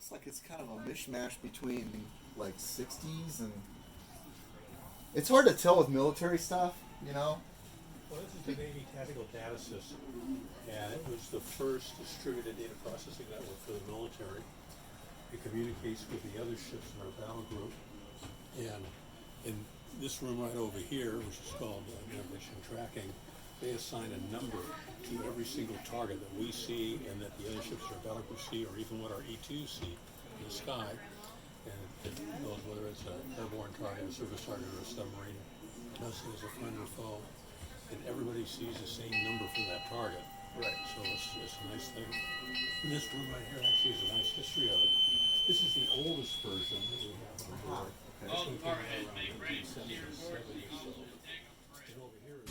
looks like it's kind of a mishmash between like 60s and... It's hard to tell with military stuff, you know? Well, this is the Navy Tactical Data System, and it was the first distributed data processing network for the military. It communicates with the other ships in our battle group. And in this room right over here, which is called navigation tracking, they assign a number to every single target that we see and that the other ships in our battle group see, or even what our E2s see in the sky. And it knows whether it's an airborne target, a surface target, or a submarine, knows if it's a friend or foe. And everybody sees the same number for that target. Right. So it's a nice thing. And this room right here actually has a nice history of it. This is the oldest version that we have on board. Okay. All the powerheads make ready for the over here.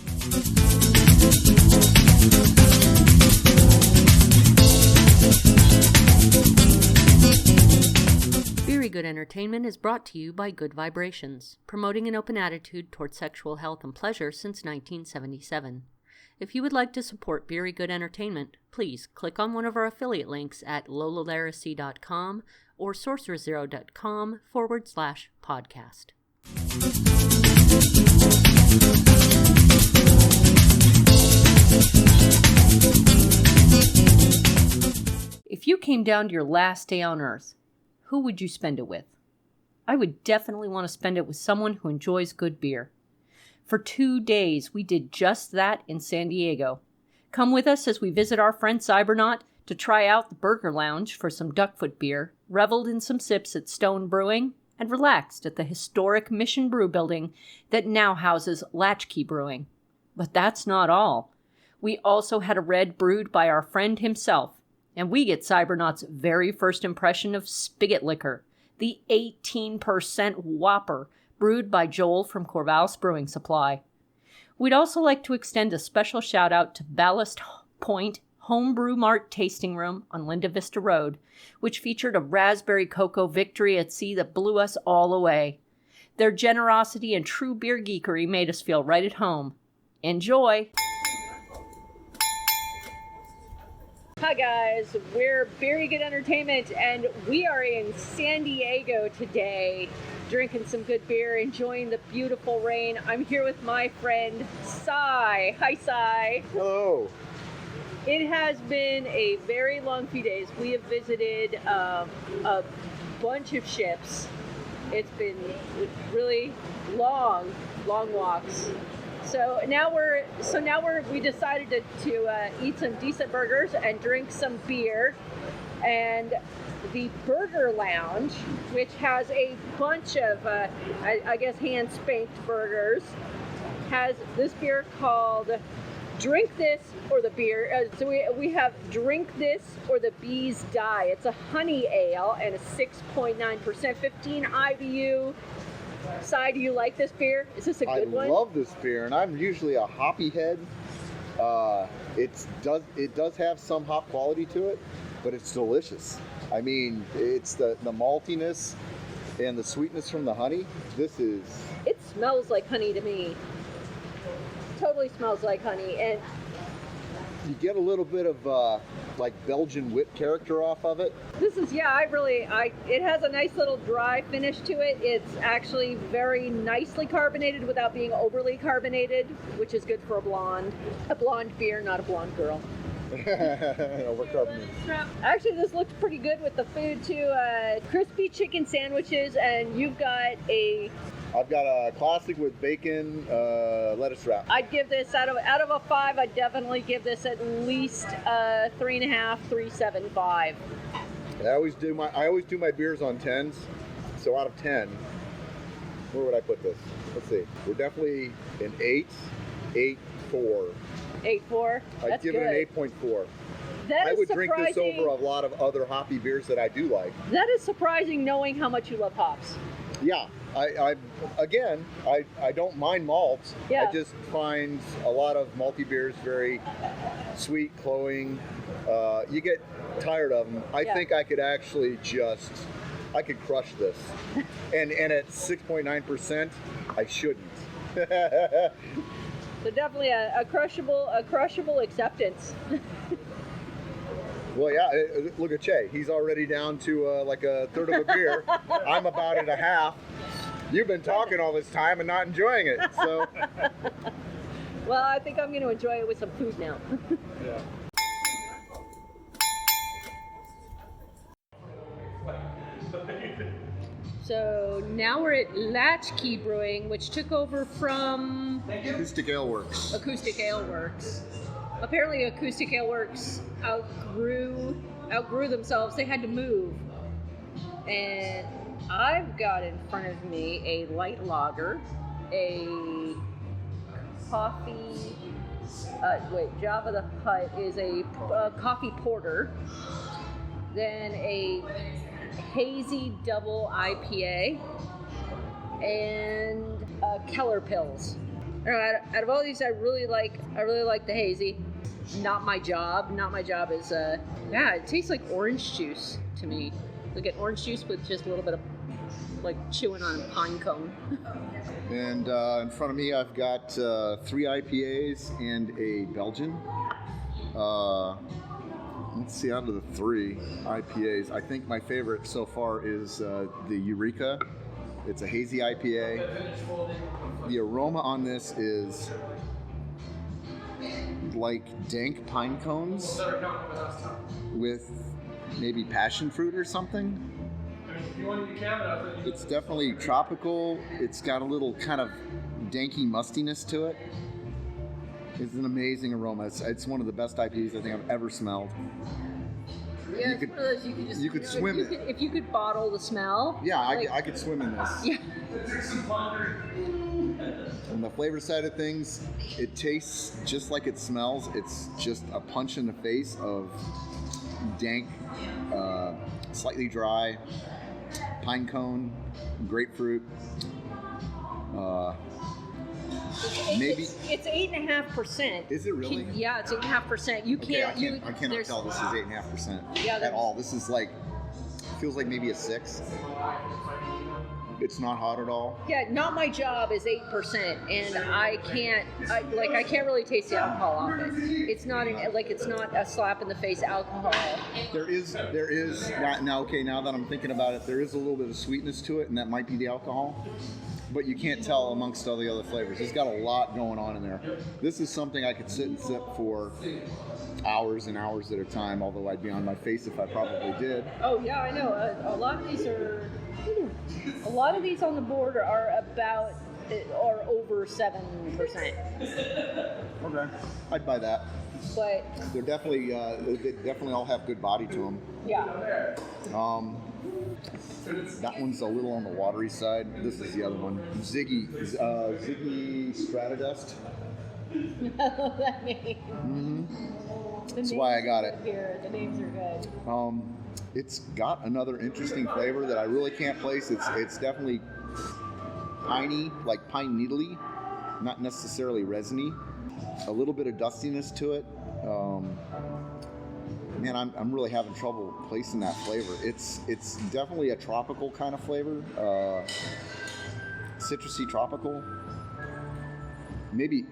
Beery Good Entertainment is brought to you by Good Vibrations, promoting an open attitude toward sexual health and pleasure since 1977. If you would like to support Beery Good Entertainment, please click on one of our affiliate links at lololaracy.com or sorcererzero.com/podcast. If you came down to your last day on Earth, who would you spend it with? I would definitely want to spend it with someone who enjoys good beer. For 2 days, we did just that in San Diego. Come with us as we visit our friend Sy Bernot to try out the Burger Lounge for some Duckfoot beer, reveled in some sips at Stone Brewing, and relaxed at the historic Mission Brew building that now houses Latchkey Brewing. But that's not all. We also had a red brewed by our friend himself, and we get Sy Bernot's very first impression of Spigotlicker, the 18% whopper brewed by Joel from Corvallis Brewing Supply. We'd also like to extend a special shout out to Ballast Point Homebrew Mart Tasting Room on Linda Vista Road, which featured a raspberry cocoa victory at sea that blew us all away. Their generosity and true beer geekery made us feel right at home. Enjoy! Hi guys, we're Beery Good Entertainment and we are in San Diego today, drinking some good beer, enjoying the beautiful rain. I'm here with my friend Sy. Hi Sy. Hello. It has been a very long few days. We have visited a bunch of ships. It's been really long walks. So now we decided to eat some decent burgers and drink some beer. And the Burger Lounge, which has a bunch of, I guess, hand-spanked burgers, has this beer called Drink This or the Beer. So we have Drink This or the Bees Die. It's a honey ale and a 6.9%, 15 IBU. Sy, do you like this beer? Is this a good one? I love this beer, and I'm usually a hoppy head. It does have some hop quality to it, but it's delicious. I mean, it's the maltiness and the sweetness from the honey. It smells like honey to me. Totally smells like honey, and you get a little bit of like Belgian wit character off of it. This is, it has a nice little dry finish to it. It's actually very nicely carbonated without being overly carbonated, which is good for a blonde beer, not a blonde girl. Overcarbonated. Actually, this looks pretty good with the food too. Crispy chicken sandwiches, and I've got a classic with bacon, lettuce wrap. I'd give this out of a 5. I'd definitely give this at least 3.5, 3.75. I always do my beers on 10s. So out of 10, where would I put this? Let's see. We're definitely an 8, 8.4. 8.4. I'd give it an 8.4. I would drink this over a lot of other hoppy beers that I do like. That is surprising, knowing how much you love hops. Yeah, I don't mind malts. Yeah. I just find a lot of malty beers very sweet, cloying. You get tired of them. I think I could actually I could crush this. and at 6.9%, I shouldn't. So definitely a crushable acceptance. Well, yeah, look at Che. He's already down to like a third of a beer. I'm about at a half. You've been talking all this time and not enjoying it, so. Well, I think I'm going to enjoy it with some food now. Yeah. So now we're at Latchkey Brewing, which took over from Acoustic Ale Works. Acoustic Ale Works. Apparently, Acoustic Ale Works outgrew themselves. They had to move. And I've got in front of me a light lager, a coffee. Java the Hutt is a coffee porter. Then a hazy double IPA and Keller Pills. Out of all these, I really like the hazy. Not my job. Not my job is it tastes like orange juice to me. Like an orange juice with just a little bit of like chewing on a pine cone. And in front of me, I've got 3 IPAs and a Belgian. Let's see, out of the 3 IPAs, I think my favorite so far is the Eureka. It's a hazy IPA. The aroma on this is like dank pine cones with maybe passion fruit or something. It's definitely tropical. It's got a little kind of danky mustiness to it. It's an amazing aroma. It's one of the best IPAs I think I've ever smelled. Yeah, it's one of those you could swim in it. If you could bottle the smell. Yeah, I could swim in this. Yeah. On the flavor side of things, it tastes just like it smells. It's just a punch in the face of dank, slightly dry pine cone, grapefruit. Maybe it's 8.5%. Is it really? Yeah, it's 8.5%. You can't. I cannot tell this is 8.5% Yeah, at all. This is like feels like maybe a 6. It's not hot at all. Yeah, not my job is 8%, and I can't really taste the alcohol off it. It's not it's not a slap in the face alcohol. There is now. Okay, now that I'm thinking about it, there is a little bit of sweetness to it, and that might be the alcohol. But you can't tell amongst all the other flavors. It's got a lot going on in there. This is something I could sit and sip for hours and hours at a time, although I'd be on my face if I probably did. Oh yeah, I know. A lot of these on the board are over 7%. Okay, I'd buy that. But They're definitely they definitely all have good body to them. yeah. That one's a little on the watery side. This is the other one. Ziggy Stratodust. That name. Mm-hmm. That's why I got it. Here, the names are good. It's got another interesting flavor that I really can't place. It's definitely piney, like pine needly, not necessarily resiny. A little bit of dustiness to it. Man, I'm really having trouble placing that flavor. It's definitely a tropical kind of flavor, citrusy tropical. Maybe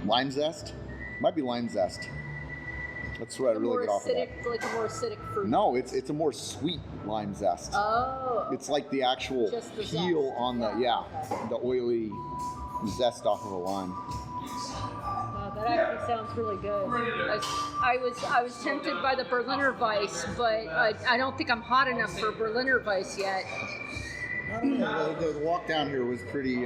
lime zest. Might be lime zest. That's what I really get off of that. Like a more acidic fruit. No, it's a more sweet lime zest. Oh. It's like the actual peel zest. on the oily zest off of a lime. That actually sounds really good. I was tempted by the Berliner Weiss, but I don't think I'm hot enough for Berliner Weiss yet. I don't know. The walk down here was pretty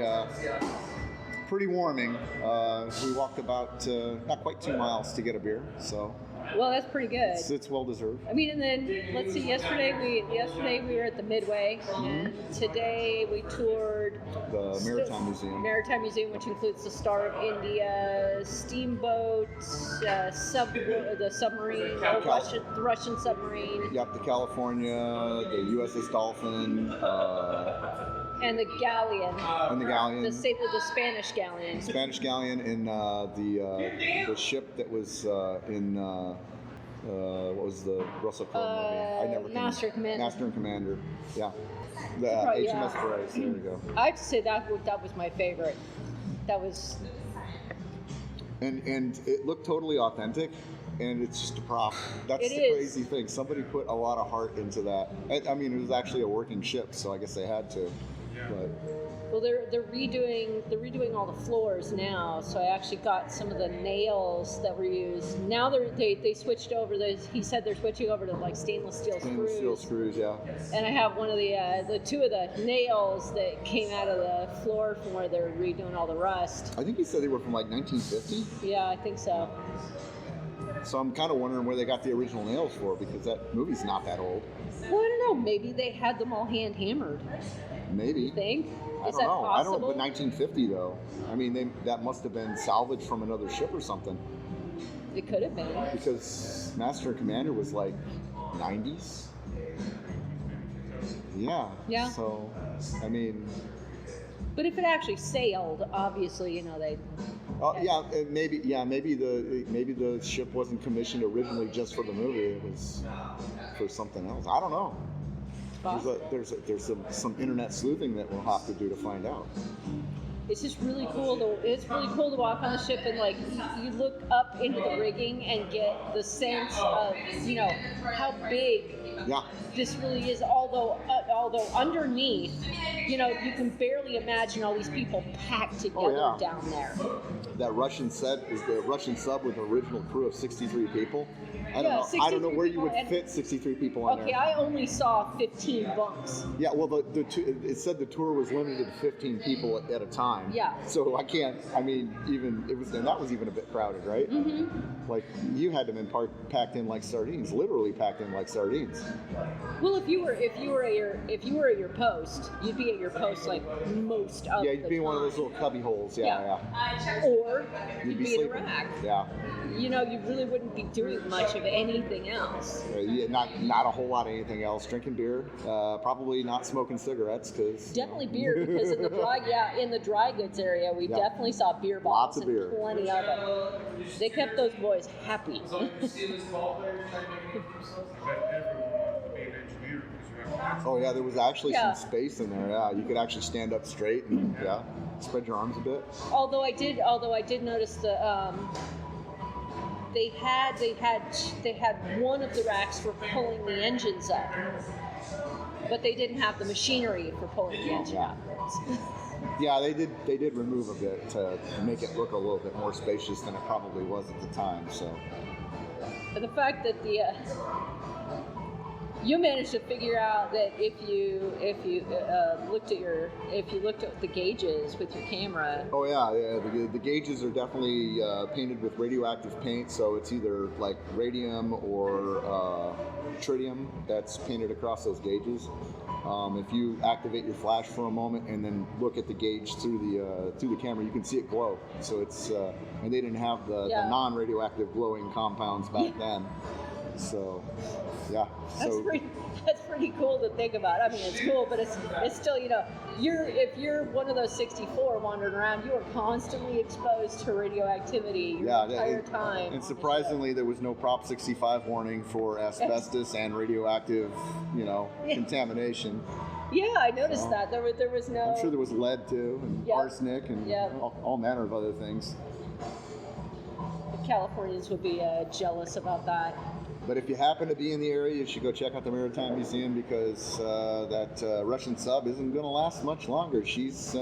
warming. We walked about not quite 2 miles to get a beer, so. Well, that's pretty good. It's well deserved. I mean, and then let's see. Yesterday we were at the Midway, and today we toured the Maritime Museum. Maritime Museum, which includes the Star of India, steamboat, the submarine, the Russian submarine. Yep, the California, the USS Dolphin. And the galleon. And the galleon. The Spanish galleon. Spanish galleon, and the ship that was in what was the Russell Crowe movie? I never. Master and Commander. Yeah. The HMS Perez. There we go. I have to say that was my favorite. That was. And it looked totally authentic. and it's just a prop. That's It the is. crazy thing. Somebody put a lot of heart into that. I mean, it was actually a working ship, so I guess they had to. But Well, they're redoing all the floors now. So I actually got some of the nails that were used. Now they switched over. He said they're switching over to like stainless steel screws, yeah. And I have one of the two of the nails that came out of the floor from where they're redoing all the rust. I think he said they were from like 1950. Yeah, I think so. So I'm kind of wondering where they got the original nails for, because that movie's not that old. Well, I don't know. Maybe they had them all hand hammered. Maybe. You think? I don't know. I don't know. But 1950 though. I mean, that must have been salvaged from another ship or something. It could have been. Because Master and Commander was like 90s. Yeah. Yeah. So, I mean. But if it actually sailed, obviously, they. Maybe the ship wasn't commissioned originally just for the movie. It was for something else. I don't know. There's some internet sleuthing that we'll have to do to find out. It's just really cool to walk on the ship and like you look up into the rigging and get the sense of how big this really is. Although underneath, you can barely imagine all these people packed together down there. That Russian set is the Russian sub with an original crew of 63 people. I don't know where you would fit 63 people in there. Okay, I only saw 15 bunks. Yeah, well, it said the tour was limited to 15 people at a time. Yeah. So I can't. I mean, that was even a bit crowded, right? Mm-hmm. Like you had to have been packed in like sardines, literally packed in like sardines. Well, if you were at your post, you'd be at your post like most of the you'd be in one of those little cubby holes. Yeah. Or you'd be in a sleeping. rack. Yeah. You really wouldn't be doing much of anything else. Not a whole lot of anything else. Drinking beer, probably not smoking cigarettes because definitely beer, because in the dry goods area we definitely saw beer bottles. Lots of beer. Plenty of it. They kept those boys happy. Oh yeah, there was actually some space in there. Yeah, you could actually stand up straight and spread your arms a bit. Although I did notice they had one of the racks for pulling the engines up, but they didn't have the machinery for pulling the engine up. Yeah, they did remove a bit to make it look a little bit more spacious than it probably was at the time. So, but the fact that you managed to figure out that if you looked at the gauges with your camera. Oh yeah. The gauges are definitely painted with radioactive paint, so it's either like radium or tritium that's painted across those gauges. If you activate your flash for a moment and then look at the gauge through the camera, you can see it glow. So it's and they didn't have the non-radioactive glowing compounds back then. So, yeah. That's pretty cool to think about. I mean, it's cool, but it's still, if you're one of those 64 wandering around, you are constantly exposed to radioactivity your entire time. And surprisingly, there was no Prop 65 warning for asbestos and radioactive, contamination. Yeah, I noticed that. There was no... I'm sure there was lead, too, and arsenic, and all manner of other things. The Californians would be jealous about that. But if you happen to be in the area, you should go check out the Maritime Museum, because that Russian sub isn't going to last much longer. She's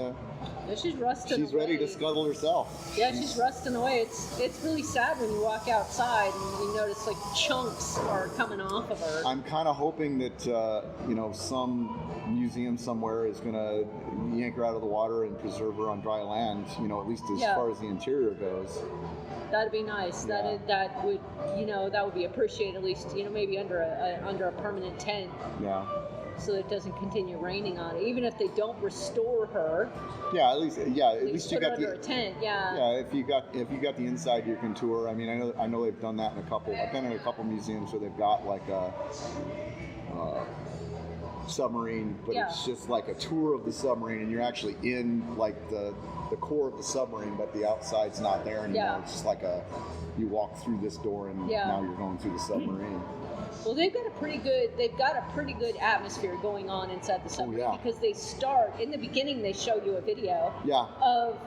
rusting. She's ready to scuttle herself. Yeah, she's rusting away. It's really sad when you walk outside and you notice like chunks are coming off of her. I'm kind of hoping that some museum somewhere is going to yank her out of the water and preserve her on dry land. At least as far as the interior goes. That'd be nice. Yeah. That would be appreciated, at least maybe under a permanent tent. Yeah. So that it doesn't continue raining on it, even if they don't restore her. Yeah, at least you got under a tent. Yeah. Yeah, if you got the inside you can tour. I mean, I know they've done that in a couple. I've been in a couple museums where they've got like a submarine, but it's just like a tour of the submarine, and you're actually in like the core of the submarine, but the outside's not there anymore. Yeah. It's just like you walk through this door and now you're going through the submarine. Well, they've got a pretty good atmosphere going on inside the submarine, because they start in the beginning. They show you a video of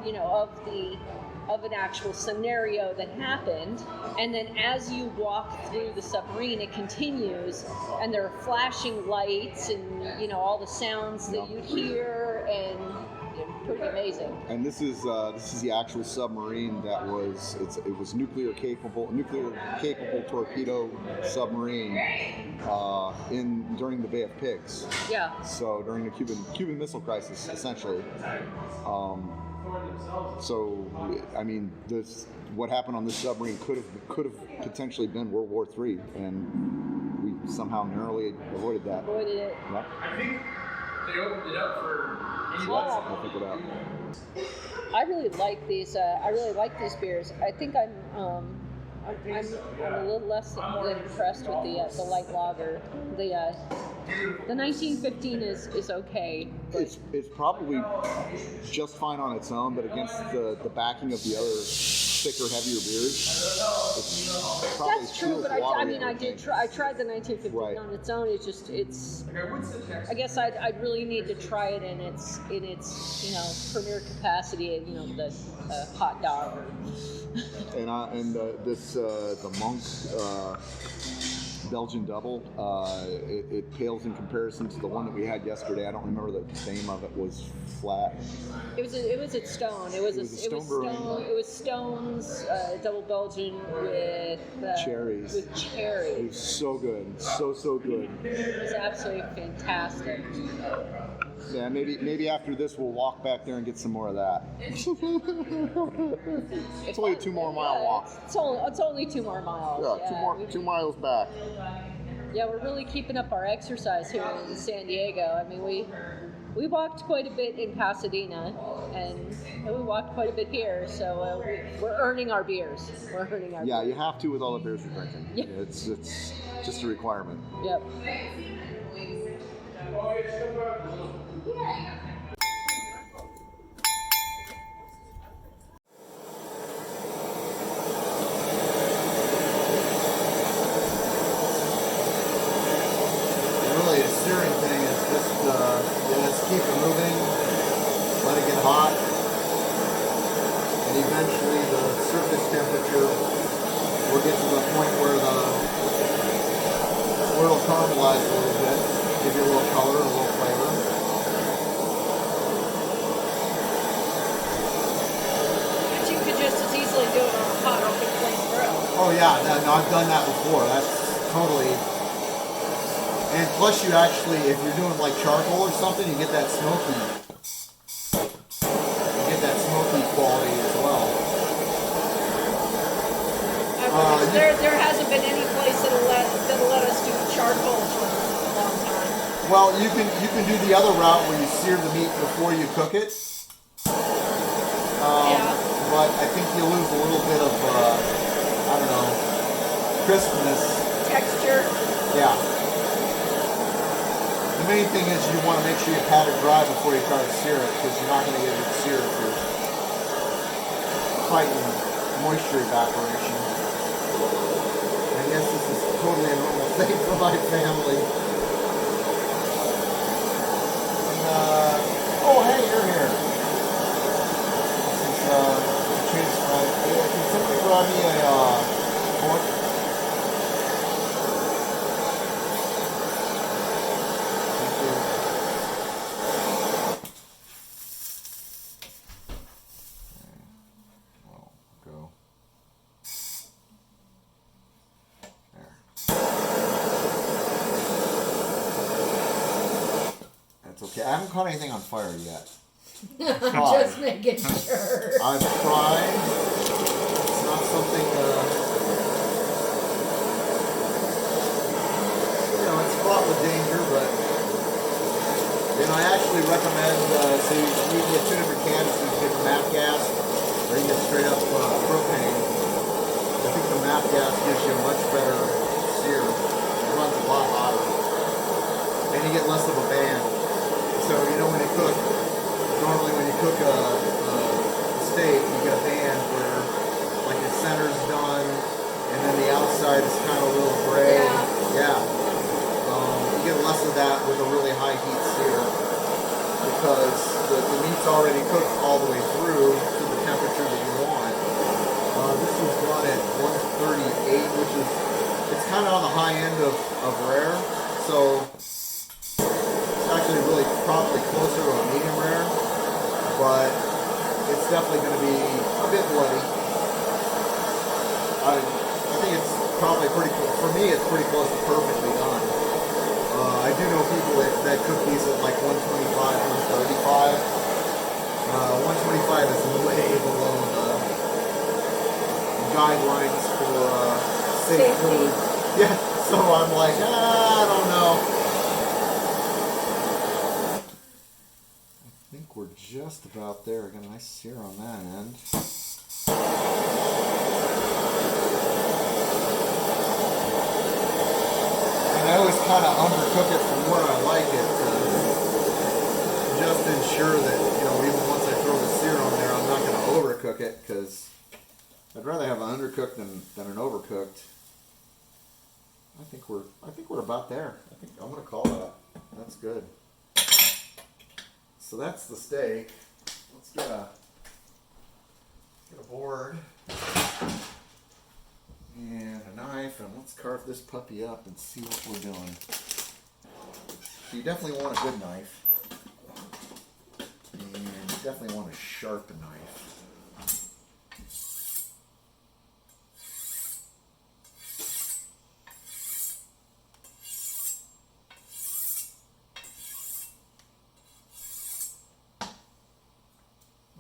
of an actual scenario that happened, and then as you walk through the submarine, it continues, and there are flashing lights and, you know, all the sounds that you'd hear, and pretty amazing. And this is the actual submarine that it was nuclear capable torpedo submarine during the Bay of Pigs. Yeah. So during the Cuban Missile Crisis, essentially. So I mean, what happened on this submarine could have potentially been World War III, and we somehow narrowly avoided that. Avoided it. Yeah. I think they opened it up for I'll pick it up. I really like these. I really like these beers. I think I'm a little less than impressed with the light lager. The 1915 is okay. But It's probably just fine on its own, but against the backing of the other thicker, heavier beers, it's probably that's true. feels But I watery, mean, I tried the 1915 Right. on its own. I guess I'd really need to try it in its you know, premier capacity. You know, the hot dog. The Monk Belgian Double, it pales in comparison to the one that we had yesterday. I don't remember the name of it. Was flat. It was at Stone. It was Stone's double Belgian with cherries. With cherries. It was so good, so good. It was absolutely fantastic. Yeah, maybe after this we'll walk back there and get some more of that. It's only a 2 more mile walk. It's only 2 more miles. Yeah, 2 miles back. Yeah, we're really keeping up our exercise here in San Diego. I mean, we walked quite a bit in Pasadena, and we walked quite a bit here. So we're earning our beers. Yeah, you have to with all the beers you're drinking. Yeah. It's just a requirement. Yep. Really, a steering thing is just let's keep it moving, let it get hot, and eventually the surface temperature will get to the point where it'll caramelize a little bit, give you a little color, a little flavor. But you could just as easily do it on a hot open flame grill. Oh yeah, no, I've done that before. That's totally. And plus, you actually, if you're doing like charcoal or something, you get that smoky. You get that smoky quality as well. There hasn't been any place that'll let us do charcoal for a long time. Well, you can do the other route where you sear the meat before you cook it. But I think you lose a little bit of I don't know, crispness. Texture. Yeah. The main thing is you want to make sure you pat it dry before you try to sear it, because you're not going to get it seared if you're fighting moisture evaporation. I guess this is totally a normal thing for my family. And, oh, hey, you're here. This is change from. Can somebody grab me a fork? Okay, I haven't caught anything on fire yet. Just making sure. I've tried. It's not something, it's fraught with danger, but, I actually recommend, so you can get 2 different cans. You can get the MAP gas, or you can get straight up propane. I think the MAP gas gives you a much better sear. It runs a lot hotter. And you get less of a band. So, when you cook, normally when you cook a steak, you get a band where, like, the center's done, and then the outside is kind of a little gray. Yeah. You get less of that with a really high heat sear, because the meat's already cooked all the way through to the temperature that you want. at 138, which is, it's kind of on the high end of rare. So it's actually really probably closer to a medium rare, but it's definitely going to be a bit bloody. I think it's probably pretty, for me it's pretty close to perfectly done. I do know people that cook these at like 125, 135. 125 is way below the guidelines for safe food. Yeah, so I'm like, I don't know. I think we're just about there. Got a nice sear on that end. And I always kind of undercook it from where I like it to just ensure that, you know, even once I throw the sear on there, I'm not going to overcook it, because I'd rather have an undercooked than an overcooked. I think we're about there. I think I'm going to call that. That's good. So that's the steak. Let's get a board and a knife, and let's carve this puppy up and see what we're doing. So you definitely want a good knife, and you definitely want a sharp knife.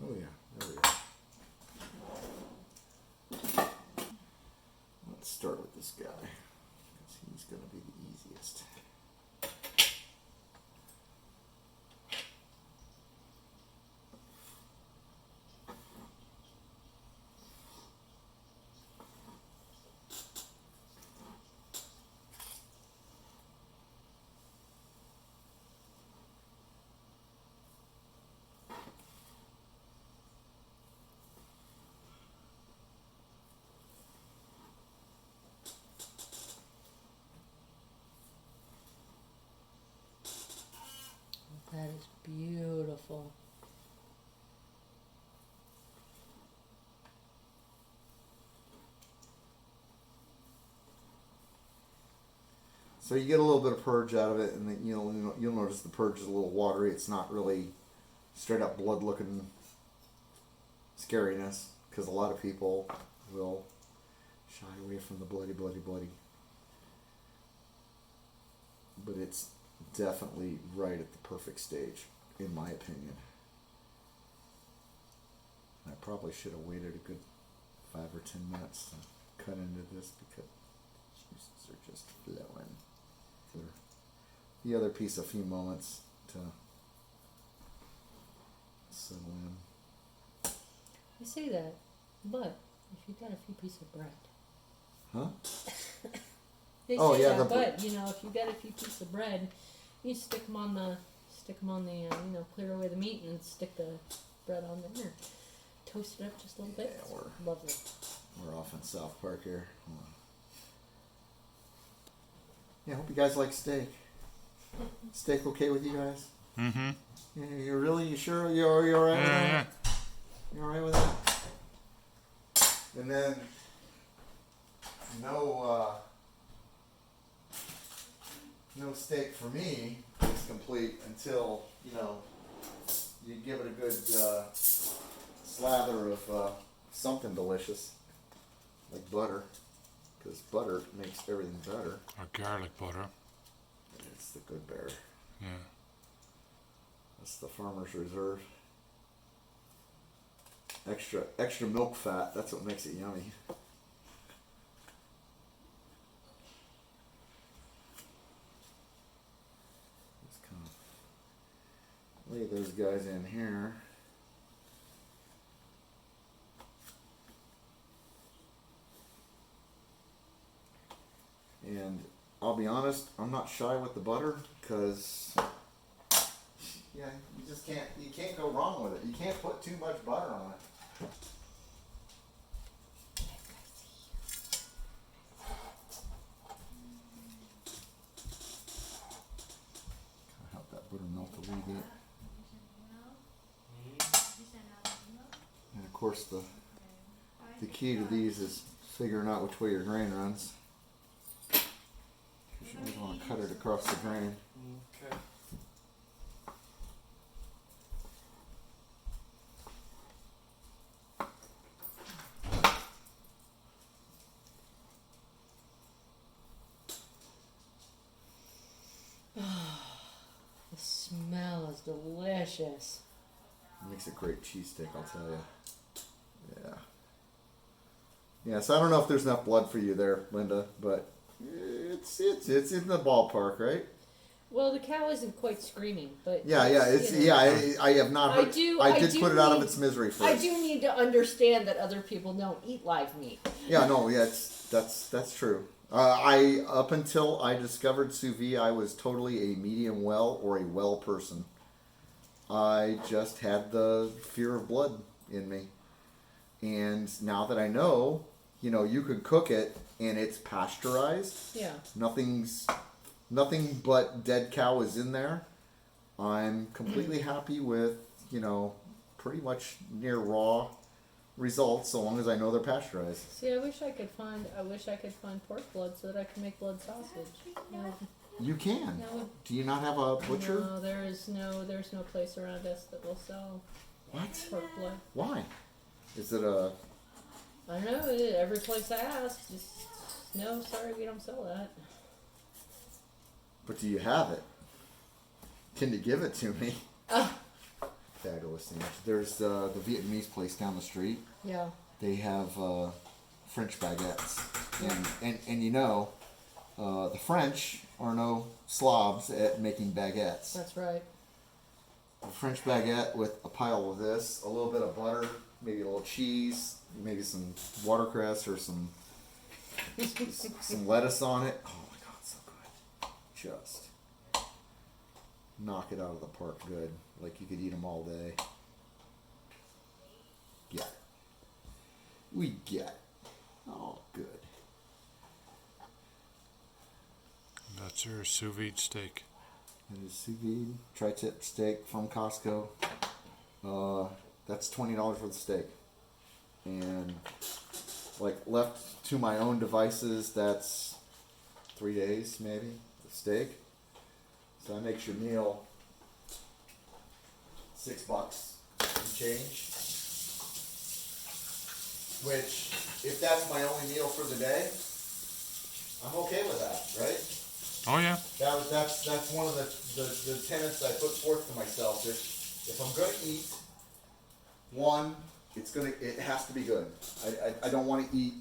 Oh yeah, there we go. Let's start with this guy, because he's going to be the easiest. That is beautiful. So you get a little bit of purge out of it, and then you'll notice the purge is a little watery. It's not really straight up blood looking scariness, because a lot of people will shy away from the bloody. But it's definitely right at the perfect stage, in my opinion. I probably should have waited a good 5 or 10 minutes to cut into this, because juices are just flowing. For the other piece, a few moments to settle in. I say that, but if you got a few pieces of bread. Huh? They Oh, say yeah, that, the but you know, if you got a few pieces of bread, you stick them on the, you know, clear away the meat and stick the bread on there. Toast it up just a little bit. Yeah, It's lovely. We're off in South Park here. Hold on. Yeah, I hope you guys like steak. Steak okay with you guys? Mm-hmm. Yeah, you sure? You're alright with that? You alright with that? And then no steak for me is complete until, you know, you give it a good slather of something delicious, like butter, because butter makes everything better. Or garlic butter. It's the good bear. Yeah. That's the Farmer's Reserve. Extra milk fat. That's what makes it yummy. Just kind of lay those guys in here. And I'll be honest, I'm not shy with the butter, because yeah, you can't go wrong with it. You can't put too much butter on it. Kind of help that butter melt a little bit. And of course the key to these is figuring out which way your grain runs. You always want to cut it across the grain. Okay. The smell is delicious. It makes a great cheesesteak, I'll tell you. Yeah. Yeah, so I don't know if there's enough blood for you there, Linda, but it's in the ballpark, right? Well, the cow isn't quite screaming, but Yeah, it's you know. I have not heard. I did put it out of its misery first. I do need to understand that other people don't eat live meat. Yeah, no, yeah, that's true. I up until I discovered sous vide, I was totally a medium well or a well person. I just had the fear of blood in me, and now that I know, you could cook it and it's pasteurized. Yeah. Nothing but dead cow is in there. I'm completely happy with pretty much near raw results, so long as I know they're pasteurized. See, I wish I could find pork blood so that I could make blood sausage. No, You can. No. Do you not have a butcher? no, there's no place around us that will sell What? pork blood. Why? Is it a? I don't know. Every place I ask, just no, sorry, we don't sell that. But do you have it? Can you give it to me? Fabulous thing. There's the Vietnamese place down the street. Yeah. They have French baguettes, Yeah. and the French are no slobs at making baguettes. That's right. A French baguette with a pile of this, a little bit of butter, maybe a little cheese, maybe some watercress or some lettuce on it. Oh my God, so good! Just knock it out of the park, good. Like you could eat them all day. Get it. We get it. Oh, good. That's your sous vide steak. It is sous vide tri-tip steak from Costco. That's $20 for the steak, and like left to my own devices, that's 3 days maybe. The steak. So that makes your meal $6 and change. Which, if that's my only meal for the day, I'm okay with that, right? Oh yeah. That's one of the tenets I put forth to myself. If I'm gonna eat, it has to be good. I don't want to eat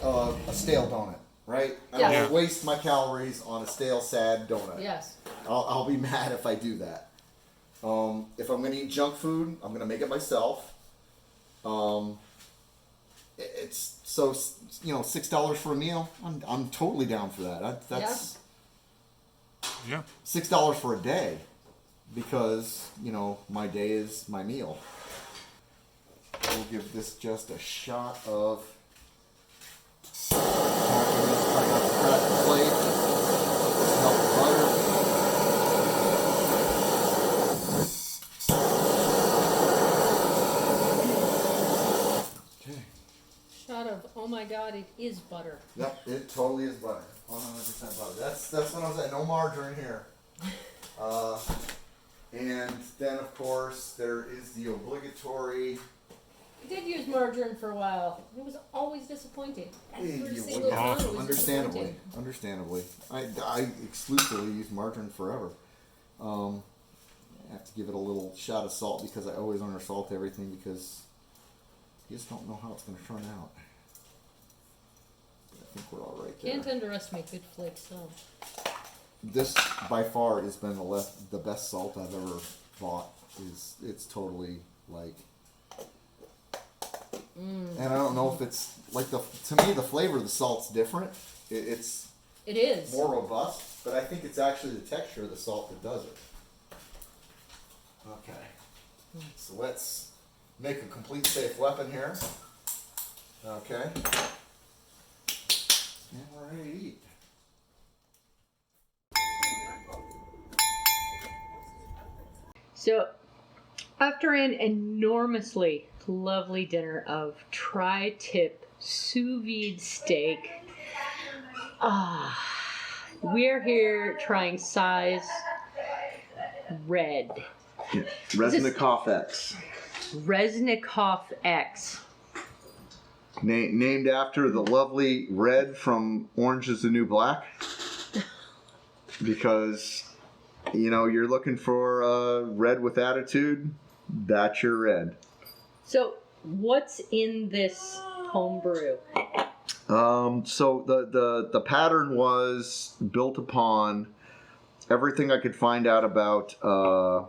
a stale donut, right? I don't want to waste my calories on a stale, sad donut. Yes. I'll be mad if I do that. If I'm gonna eat junk food, I'm gonna make it myself. It's so $6 for a meal. I'm totally down for that. That's Yeah. $6 for a day, because my day is my meal. We'll give this just a shot of. I got the cracked plate. Smell the butter. Shot of, oh my God, it is butter. Yep, it totally is butter. 100% butter. That's when I was at no margarine here. And then of course there is the obligatory. I did use margarine for a while. It was always disappointing. Every You single would- time it was Understandably, disappointing. understandably. I exclusively use margarine forever. I have to give it a little shot of salt because I always under salt everything, because you just don't know how it's going to turn out. I think we're all right there. Can't underestimate good flake salt. This by far has been the best salt I've ever bought. It's totally like, and I don't know if it's like to me the flavor of the salt's different. It's It is. more robust, but I think it's actually the texture of the salt that does it. Okay, so let's make a complete safe weapon here. Okay, and we're ready to eat. So, after an enormously lovely dinner of tri-tip Sous vide steak. We're here trying Sy's Red. Yeah. Resnikov X. Resnikov X. Named after the lovely Red from Orange is the New Black. Because, you're looking for a red with attitude, that's your red. So, what's in this homebrew? So the pattern was built upon everything I could find out about the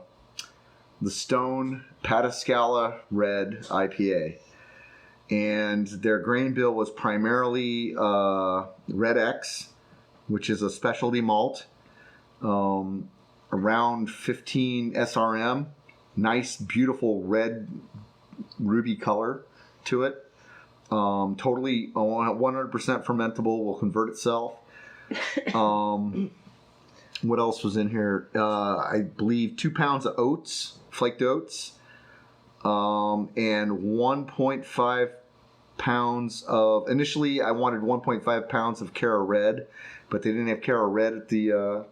Stone Patascala Red IPA. And their grain bill was primarily Red X, which is a specialty malt, around 15 SRM, nice, beautiful red ruby color to it. Totally 100% fermentable, will convert itself. What else was in here? I believe 2 pounds of oats, flaked oats, and 1.5 pounds of, initially I wanted 1.5 pounds of Cara Red, but they didn't have Cara Red at the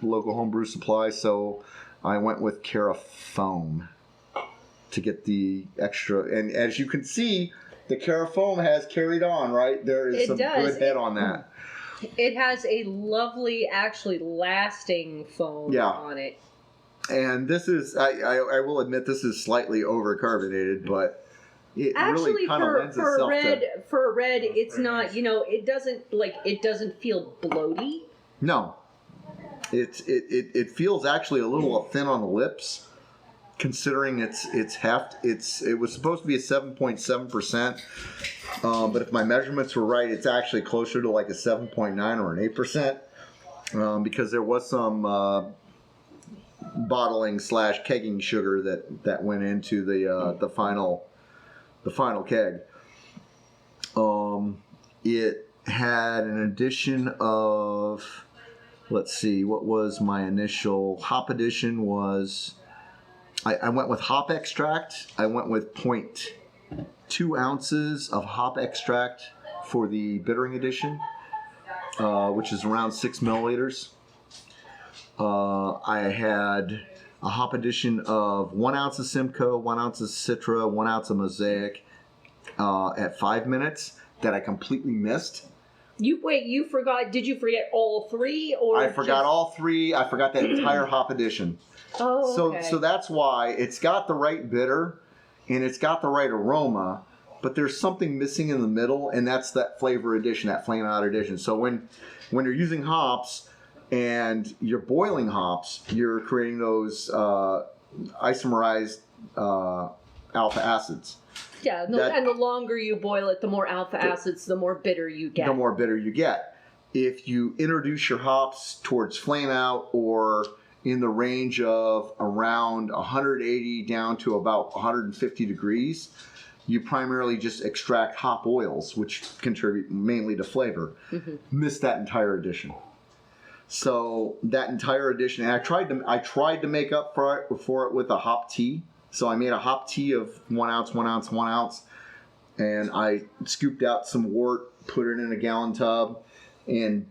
local homebrew supply, so I went with Cara Foam to get the extra. And as you can see, the Cara Foam has carried on, right? There is some good head on that. It has a lovely, actually lasting foam on it. And this is, I will admit, this is slightly over-carbonated, but it actually, really kind of lends itself to... For a red, it's not, it doesn't feel bloaty. No. It feels actually a little thin on the lips, considering it's heft. It was supposed to be a 7.7%, but if my measurements were right, it's actually closer to like a 7.9 or an 8%, because there was some bottling / kegging sugar that went into the final keg. It had an addition of, let's see, what was my initial hop addition was. I went with hop extract. I went with 0.2 ounces of hop extract for the bittering addition, which is around 6 milliliters. I had a hop addition of 1 ounce of Simcoe, 1 ounce of Citra, 1 ounce of Mosaic at 5 minutes that I completely missed. You forgot, did you forget all three? Or I forgot all three. I forgot that entire hop addition. Oh, okay. So that's why it's got the right bitter and it's got the right aroma, but there's something missing in the middle, and that's that flavor addition, that flame out addition. So when you're using hops and you're boiling hops, you're creating those isomerized alpha acids. Yeah, and the longer you boil it, the more alpha acids, the more bitter you get. The more bitter you get. If you introduce your hops towards flame out or in the range of around 180 down to about 150 degrees, you primarily just extract hop oils, which contribute mainly to flavor. Mm-hmm. Miss that entire addition. So that entire addition, and I tried to make up for it with a hop tea. So I made a hop tea of 1 ounce, 1 ounce, 1 ounce, and I scooped out some wort, put it in a gallon tub, and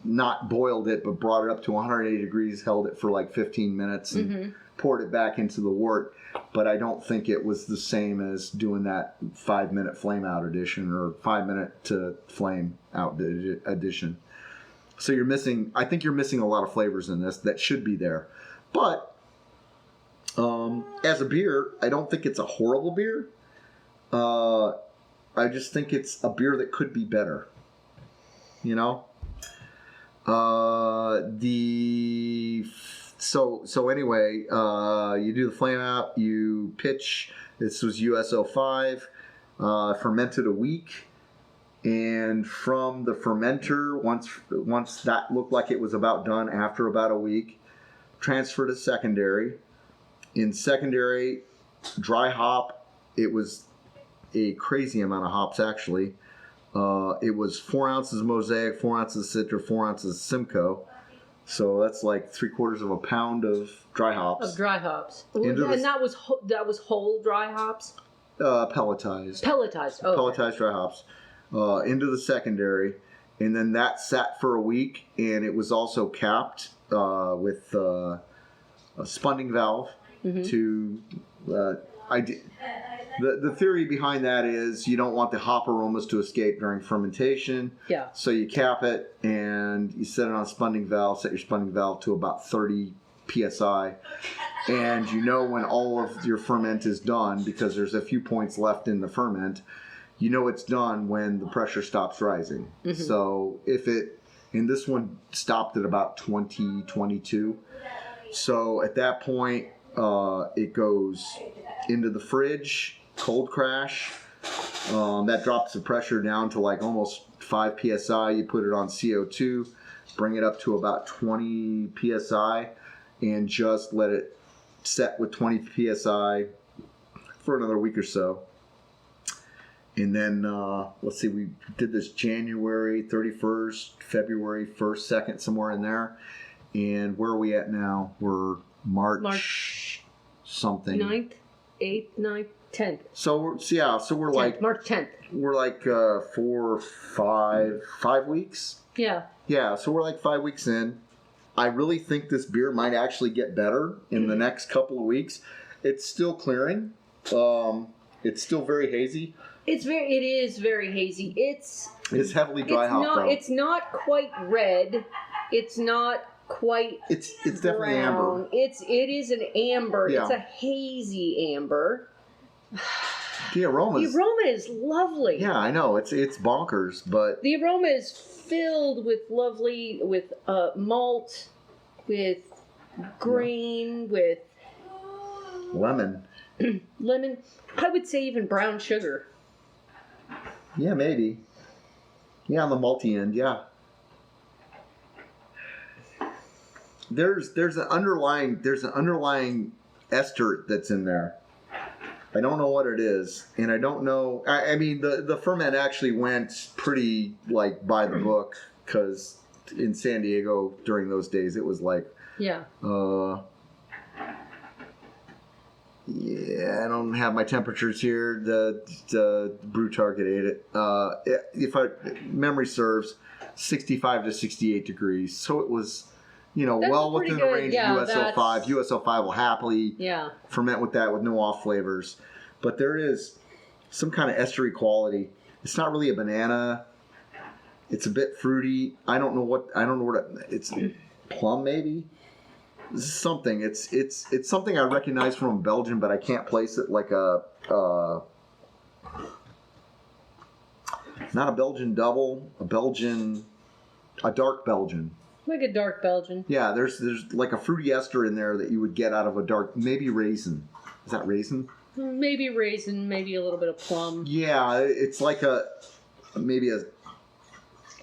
not boiled it, but brought it up to 180 degrees, held it for like 15 minutes, and poured it back into the wort. But I don't think it was the same as doing that 5-minute flame out addition or 5-minute to flame out addition. So I think you're missing a lot of flavors in this that should be there. But as a beer, I don't think it's a horrible beer. I just think it's a beer that could be better. You know? So anyway, you do the flame out, you pitch. This was USO5, fermented a week. And from the fermenter, once that looked like it was about done after about a week, transferred to secondary. In secondary, dry hop, it was a crazy amount of hops actually. It was 4 ounces of Mosaic, 4 ounces of Citra, 4 ounces of Simcoe. So that's like 3/4 pound of dry hops. And that was whole dry hops? Pelletized. Pelletized. Oh, okay. Pelletized dry hops into the secondary, and then that sat for a week, and it was also capped with a spunding valve to. The theory behind that is you don't want the hop aromas to escape during fermentation. Yeah. So you cap it and you set it on a spunding valve. Set your spunding valve to about 30 psi, and you know when all of your ferment is done because there's a few points left in the ferment. You know it's done when the pressure stops rising. So if it, and this one stopped at about 2022. So at that point, it goes into the fridge, cold crash. That drops the pressure down to like almost 5 psi. You put it on CO2, bring it up to about 20 psi, and just let it set with 20 psi for another week or so. And then, let's see, we did this January 31st, February 1st, 2nd, somewhere in there. And where are we at now? We're March something. 9th, 8th, 9th, 10th. So we're 10th, like March 10th. we're like 5 weeks. Yeah. Yeah, so we're like 5 weeks in. I really think this beer might actually get better in the next couple of weeks. It's still clearing. It's still very hazy. It is very hazy. It's heavily dry hop though. It's not quite red. It's not quite. It's definitely brown. amber. It is an amber. Yeah. It's a hazy amber. The aroma is lovely. Yeah, I know. It's bonkers, but The aroma is filled with lovely, with malt, with grain, with lemon. lemon. I would say even brown sugar. Yeah, maybe. Yeah, on the malty end, yeah. There's an underlying ester that's in there. I don't know what it is, and I don't know. I mean, the ferment actually went pretty like by the book because in San Diego during those days it was like, Yeah. Yeah, I don't have my temperatures here. The brew target ate it. If memory serves, 65 to 68 degrees. So it was, That's well pretty within the good. range Yeah, of USO5. USO5 will happily ferment with that with no off flavors. But there is some kind of estery quality. It's not really a banana. It's a bit fruity. I don't know what it's plum maybe. This is something. It's something I recognize from Belgium, but I can't place it like not a Belgian double, a dark Belgian. Like a dark Belgian. Yeah, there's like a fruity ester in there that you would get out of a dark, maybe raisin. Is that raisin? Maybe raisin, maybe a little bit of plum. Yeah, it's like maybe a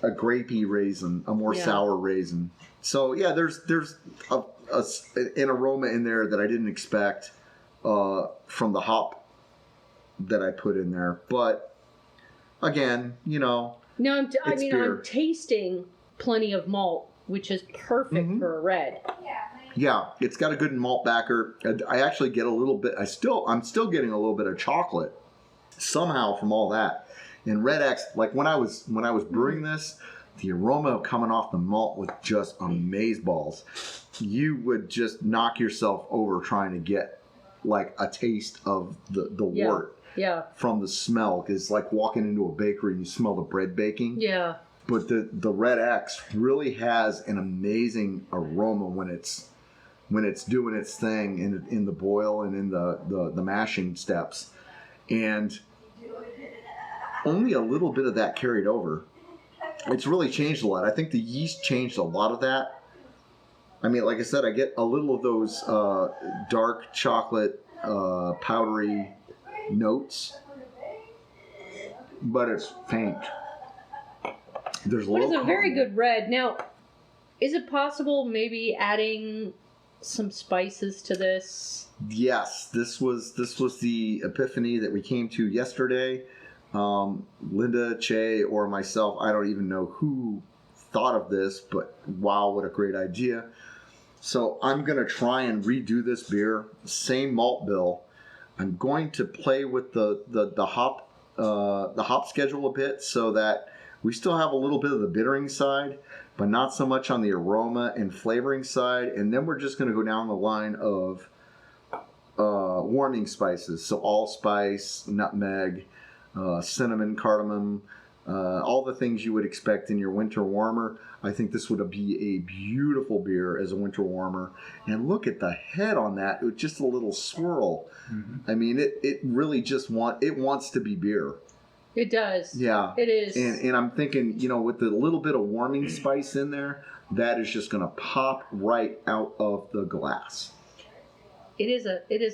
grapey raisin, a more sour raisin. So yeah, there's an aroma in there that I didn't expect from the hop that I put in there. But again, No, I'm tasting plenty of malt, which is perfect for a red. yeah, it's got a good malt backer. I actually get a little bit. I'm still getting a little bit of chocolate somehow from all that. And Red X, like when I was brewing this, the aroma coming off the malt was just amazeballs. You would just knock yourself over trying to get like a taste of the wort from the smell. Because it's like walking into a bakery and you smell the bread baking. Yeah. But the Red X really has an amazing aroma when it's doing its thing in the boil and in the mashing steps. And only a little bit of that carried over. It's really changed a lot. I think the yeast changed a lot of that. I mean, like I said, I get a little of those dark chocolate, powdery notes, but it's faint. There's But it's a very good red. Now, is it possible maybe adding some spices to this? Yes, this was the epiphany that we came to yesterday. Linda, Che, or myself, I don't even know who thought of this, but wow, what a great idea. So I'm going to try and redo this beer, same malt bill, I'm going to play with the hop schedule a bit so that we still have a little bit of the bittering side, but not so much on the aroma and flavoring side. And then we're just going to go down the line of warming spices. So allspice, nutmeg, cinnamon, cardamom, all the things you would expect in your winter warmer. I think this would be a beautiful beer as a winter warmer. And look at the head on that, with just a little swirl. Mm-hmm. I mean, it really just wants to be beer. It does. Yeah. It is. And I'm thinking, with the little bit of warming spice in there, that is just going to pop right out of the glass. It is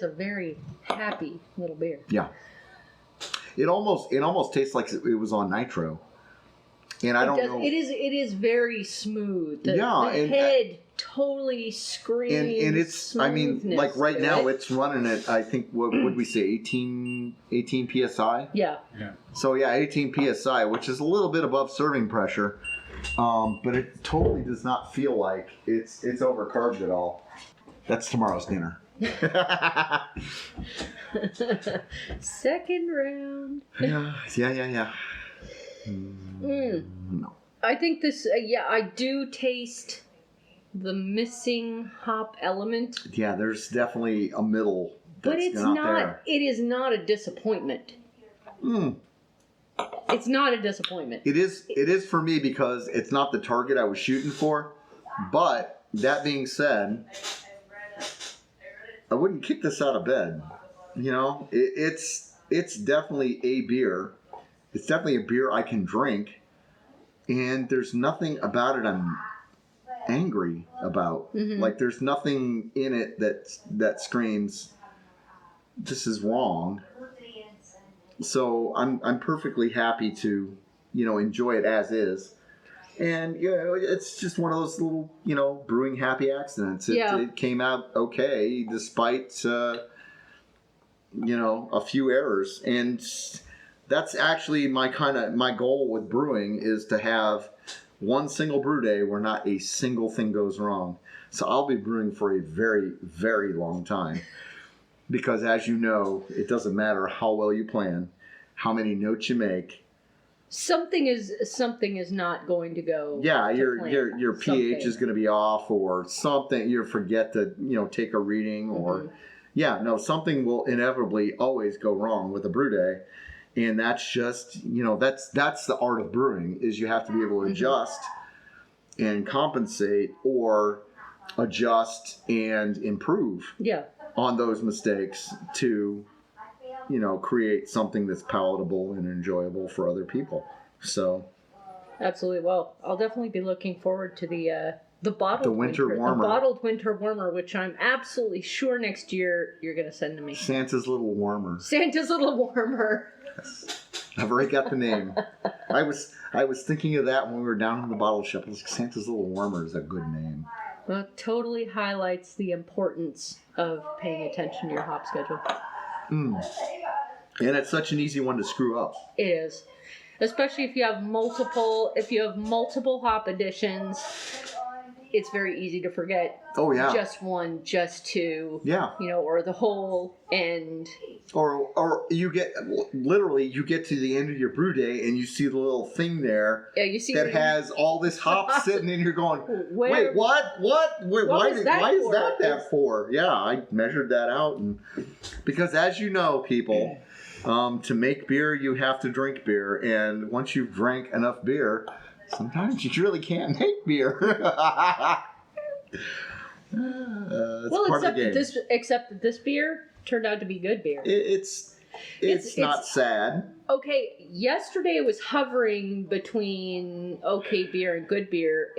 a very happy little beer. Yeah. It almost tastes like it was on nitro. And I don't know. It is very smooth. The and head totally screams. And it's, I mean, like right now it's running at, I think, what would we say, 18 psi? Yeah. So yeah, 18 psi, which is a little bit above serving pressure, but it totally does not feel like it's overcarbed at all. That's tomorrow's dinner. Second round. Yeah. No. I think this. I do taste the missing hop element. Yeah, there's definitely a middle. But it's not not. there. It is not a disappointment. It's not a disappointment. It is for me because it's not the target I was shooting for. But that being said, I wouldn't kick this out of bed. It's definitely a beer. It's definitely a beer I can drink, and there's nothing about it I'm angry about. Mm-hmm. Like there's nothing in it that screams this is wrong. So I'm perfectly happy to enjoy it as is. And it's just one of those little brewing happy accidents. It came out okay despite a few errors. And that's actually my goal with brewing is to have one single brew day where not a single thing goes wrong. So I'll be brewing for a very, very long time. Because as you know, it doesn't matter how well you plan, how many notes you make. Something is not going to go. Yeah, your pH is going to be off, or something. You forget to take a reading, or something will inevitably always go wrong with a brew day, and that's just that's the art of brewing, is you have to be able to adjust and compensate, or adjust and improve on those mistakes to create something that's palatable and enjoyable for other people. So, absolutely. Well, I'll definitely be looking forward to the bottled winter warmer. The bottled winter warmer, which I'm absolutely sure next year you're going to send to me. Santa's Little Warmer. Santa's Little Warmer. Yes. I've already got the name. I was thinking of that when we were down in the bottle shop. I was like, Santa's Little Warmer is a good name. Well, it totally highlights the importance of paying attention to your hop schedule. And it's such an easy one to screw up. It is. Especially if you have multiple hop additions, it's very easy to forget. Oh yeah. Just one, just two. Yeah. Or the whole end. Or you get to the end of your brew day and you see the little thing there. Yeah, you see that has all this hop sitting in. You're going, wait, what? Wait, why is that for? Yeah, I measured that out, and because as you know, people, to make beer you have to drink beer, and once you've drank enough beer, sometimes you really can't make beer. Part of the game. Except that this beer turned out to be good beer. It's not sad. Okay, yesterday it was hovering between okay beer and good beer.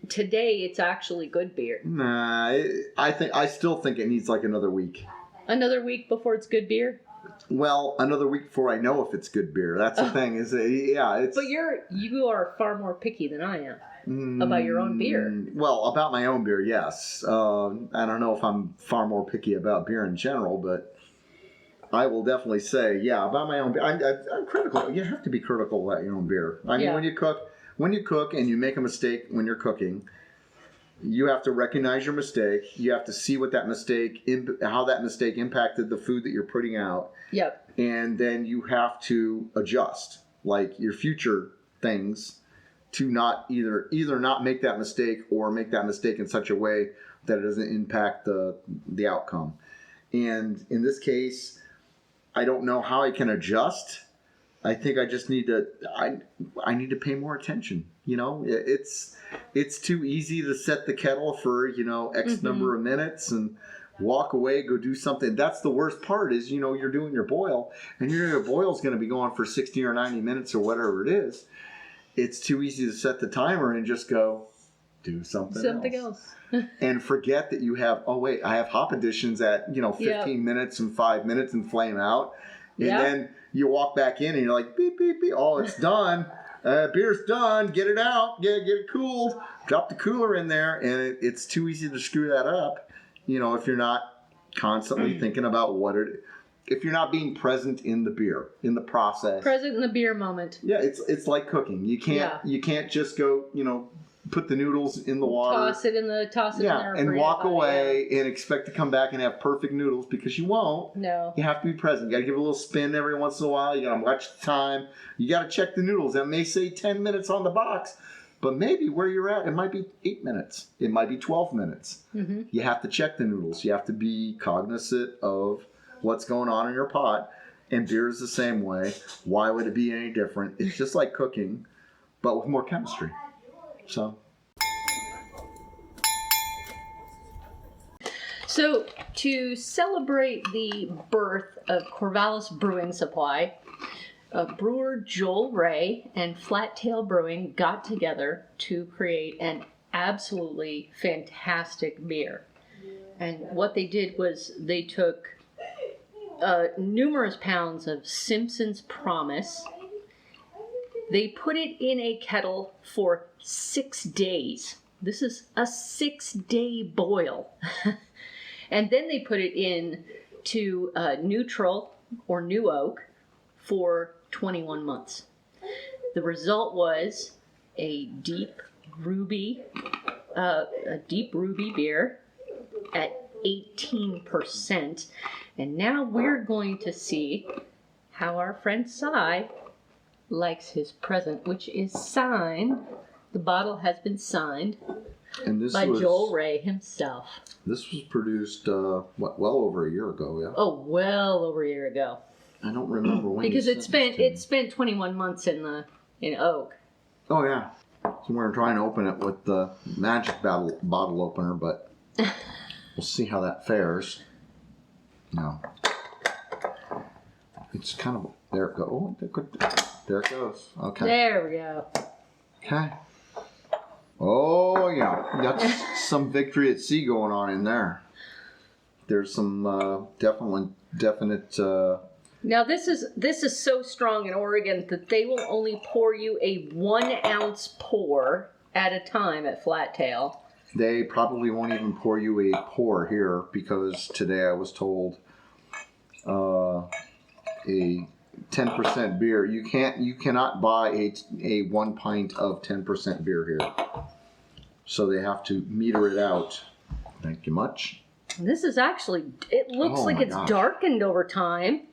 Today it's actually good beer. Nah, I still think it needs like another week. Another week before it's good beer? Well, another week before I know if it's good beer. That's the thing. But you are far more picky than I am about your own beer. Well, about my own beer, yes. I don't know if I'm far more picky about beer in general, but I will definitely say, about my own beer. I'm critical. You have to be critical about your own beer. I mean, when you cook and you make a mistake when you're cooking, You have to recognize your mistake. You have to see what that mistake, how that mistake impacted the food that you're putting out. Yep. And then you have to adjust, like your future things, to not either not make that mistake or make that mistake in such a way that it doesn't impact the outcome. And in this case, I don't know how I can adjust. I think I just need to I need to pay more attention. You know, it's too easy to set the kettle for, you know, X number of minutes and walk away, go do something. That's the worst part is, you know, you're doing your boil and your boil's going to be going for 60 or 90 minutes or whatever it is. It's too easy to set the timer and just go do something else. And forget that you have, oh wait, I have hop additions at, you know, 15 minutes and 5 minutes and flame out. And then you walk back in and you're like, beep, beep, beep. Oh, it's done. Beer's done. Get it out. Get it cooled. Drop the cooler in there. And it's too easy to screw that up, you know, if you're not constantly thinking about if you're not being present in the beer, in the process. Present in the beer moment. Yeah, it's like cooking. You can't just go, you know, put the noodles in the water. Toss it in there. And walk away and expect to come back and have perfect noodles, because you won't. No. You have to be present. You got to give it a little spin every once in a while. You got to watch the time. You got to check the noodles. That may say 10 minutes on the box, but maybe where you're at, it might be 8 minutes. It might be 12 minutes. Mm-hmm. You have to check the noodles. You have to be cognizant of what's going on in your pot. And beer is the same way. Why would it be any different? It's just like cooking, but with more chemistry. So to celebrate the birth of Corvallis Brewing Supply, brewer Joel Ray and Flat Tail Brewing got together to create an absolutely fantastic beer. And what they did was they took numerous pounds of Simpson's Promise. They put it in a kettle for 6 days. This is a 6-day boil. And then they put it in to neutral or new oak for 21 months. The result was a deep ruby beer at 18%. And now we're going to see how our friend Sy likes his present, which is signed. The bottle has been signed by Joel Ray himself. This was produced, well over a year ago, yeah? Oh, well over a year ago. I don't remember when. Because it spent 21 months in oak. Oh, yeah. So we're trying to open it with the magic bottle opener, but we'll see how that fares. No. It's kind of, there it goes. Oh, there it goes. Okay. There we go. Okay. Oh, yeah. That's some victory at sea going on in there. There's some definite. Now this is so strong in Oregon that they will only pour you a 1 ounce pour at a time at Flat Tail. They probably won't even pour you a pour here, because today I was told a 10% beer. You cannot buy a 1 pint of 10% beer here. So they have to meter it out. Thank you much. This is actually, it looks like it's darkened over time.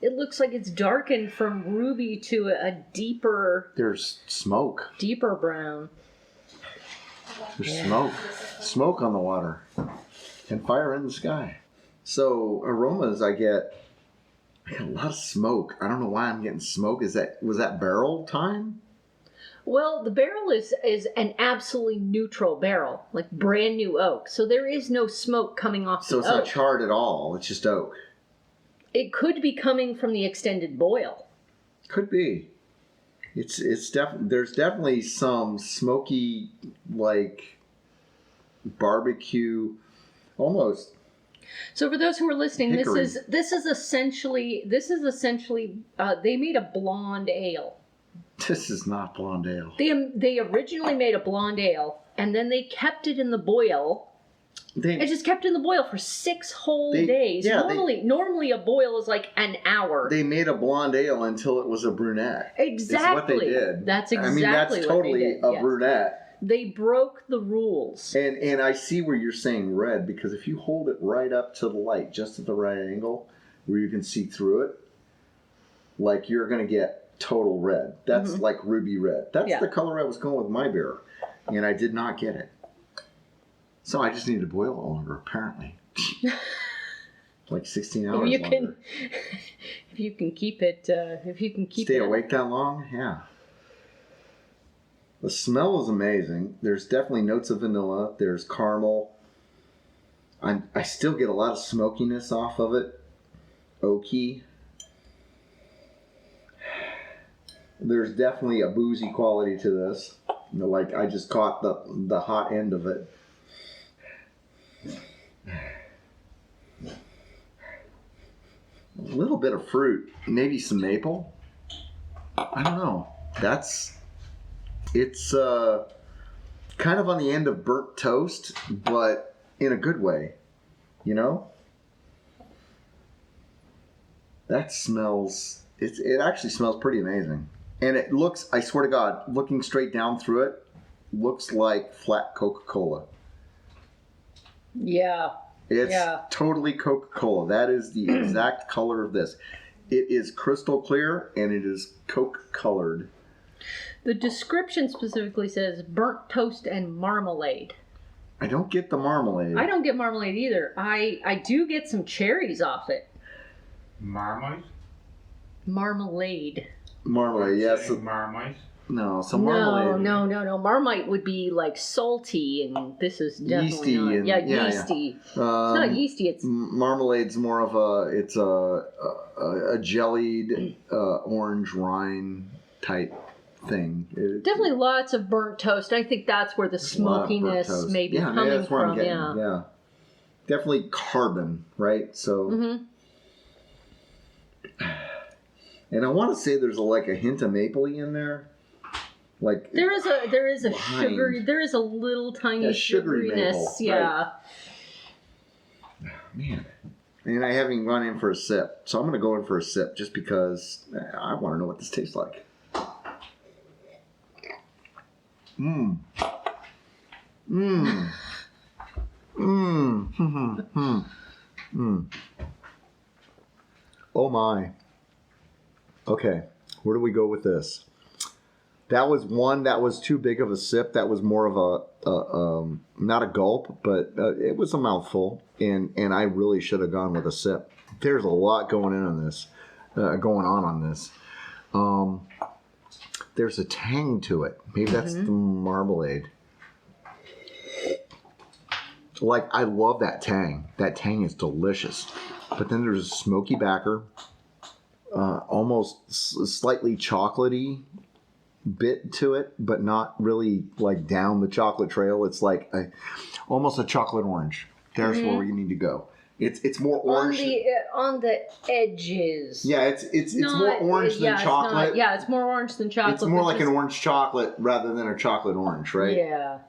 It looks like it's darkened from ruby to a deeper... There's smoke. Deeper brown. There's smoke. Smoke on the water. And fire in the sky. So aromas I get a lot of smoke. I don't know why I'm getting smoke. Was that barrel time? Well, the barrel is an absolutely neutral barrel, like brand new oak. So there is no smoke coming off the oak. So it's not charred at all. It's just oak. It could be coming from the extended boil. Could be. There's definitely some smoky, like barbecue, almost. So for those who are listening, hickory. this is essentially they made a blonde ale. This is not blonde ale. They originally made a blonde ale, and then they kept it in the boil. They just kept it in the boil for 6 whole days. Yeah, normally a boil is like an hour. They made a blonde ale until it was a brunette. Exactly. That's what they did. That's exactly that's what totally they did. a brunette. They broke the rules. And I see where you're saying red, because if you hold it right up to the light, just at the right angle, where you can see through it, like you're going to get total red. That's like ruby red. That's the color I was going with my beer, and I did not get it. So I just need to boil it longer, apparently. Like 16 hours longer. If you can keep it, Stay awake that long? Yeah. The smell is amazing. There's definitely notes of vanilla. There's caramel. I still get a lot of smokiness off of it. Oaky. There's definitely a boozy quality to this. You know, like I just caught the hot end of it. A little bit of fruit, maybe some maple. I don't know. It's kind of on the end of burnt toast, but in a good way, you know? That smells, it actually smells pretty amazing. And it looks, I swear to God, looking straight down through it, looks like flat Coca-Cola. Yeah. It's totally Coca-Cola. That is the exact color of this. It is crystal clear, and it is Coke colored. The description specifically says burnt toast and marmalade. I don't get the marmalade. I don't get marmalade either. I do get some cherries off it. Marmite? Marmalade. Marmalade, yes. Marmite? No, some marmalade. No. Marmite would be like salty, and this is definitely Yeasty not. and- Yeah, yeah, yeasty. It's not yeasty. It's Marmalade's more of a jellied orange rind type thing. definitely lots of burnt toast. I think that's where the smokiness may be coming that's where I'm from. getting, yeah. Definitely carbon, right? So. And I want to say there's like a hint of mapley in there. Like there is a behind. sugary, there is a little tiny sugary sugariness, maple, yeah. Right. Man. And I haven't even gone in for a sip. So I'm going to go in for a sip just because I want to know what this tastes like. Oh my. Okay, where do we go with this? That was one that was too big of a sip. That was more of a not a gulp, but it was a mouthful, and I really should have gone with a sip. There's a lot going on this. There's a tang to it. Maybe that's the marmalade. Like, I love that tang. That tang is delicious. But then there's a smoky backer, almost slightly chocolatey bit to it, but not really like down the chocolate trail. It's like almost a chocolate orange. There's where you need to go. It's more orange on the edges. Yeah, it's more orange than chocolate. It's more orange than chocolate. It's more like an orange chocolate rather than a chocolate orange, right? Yeah.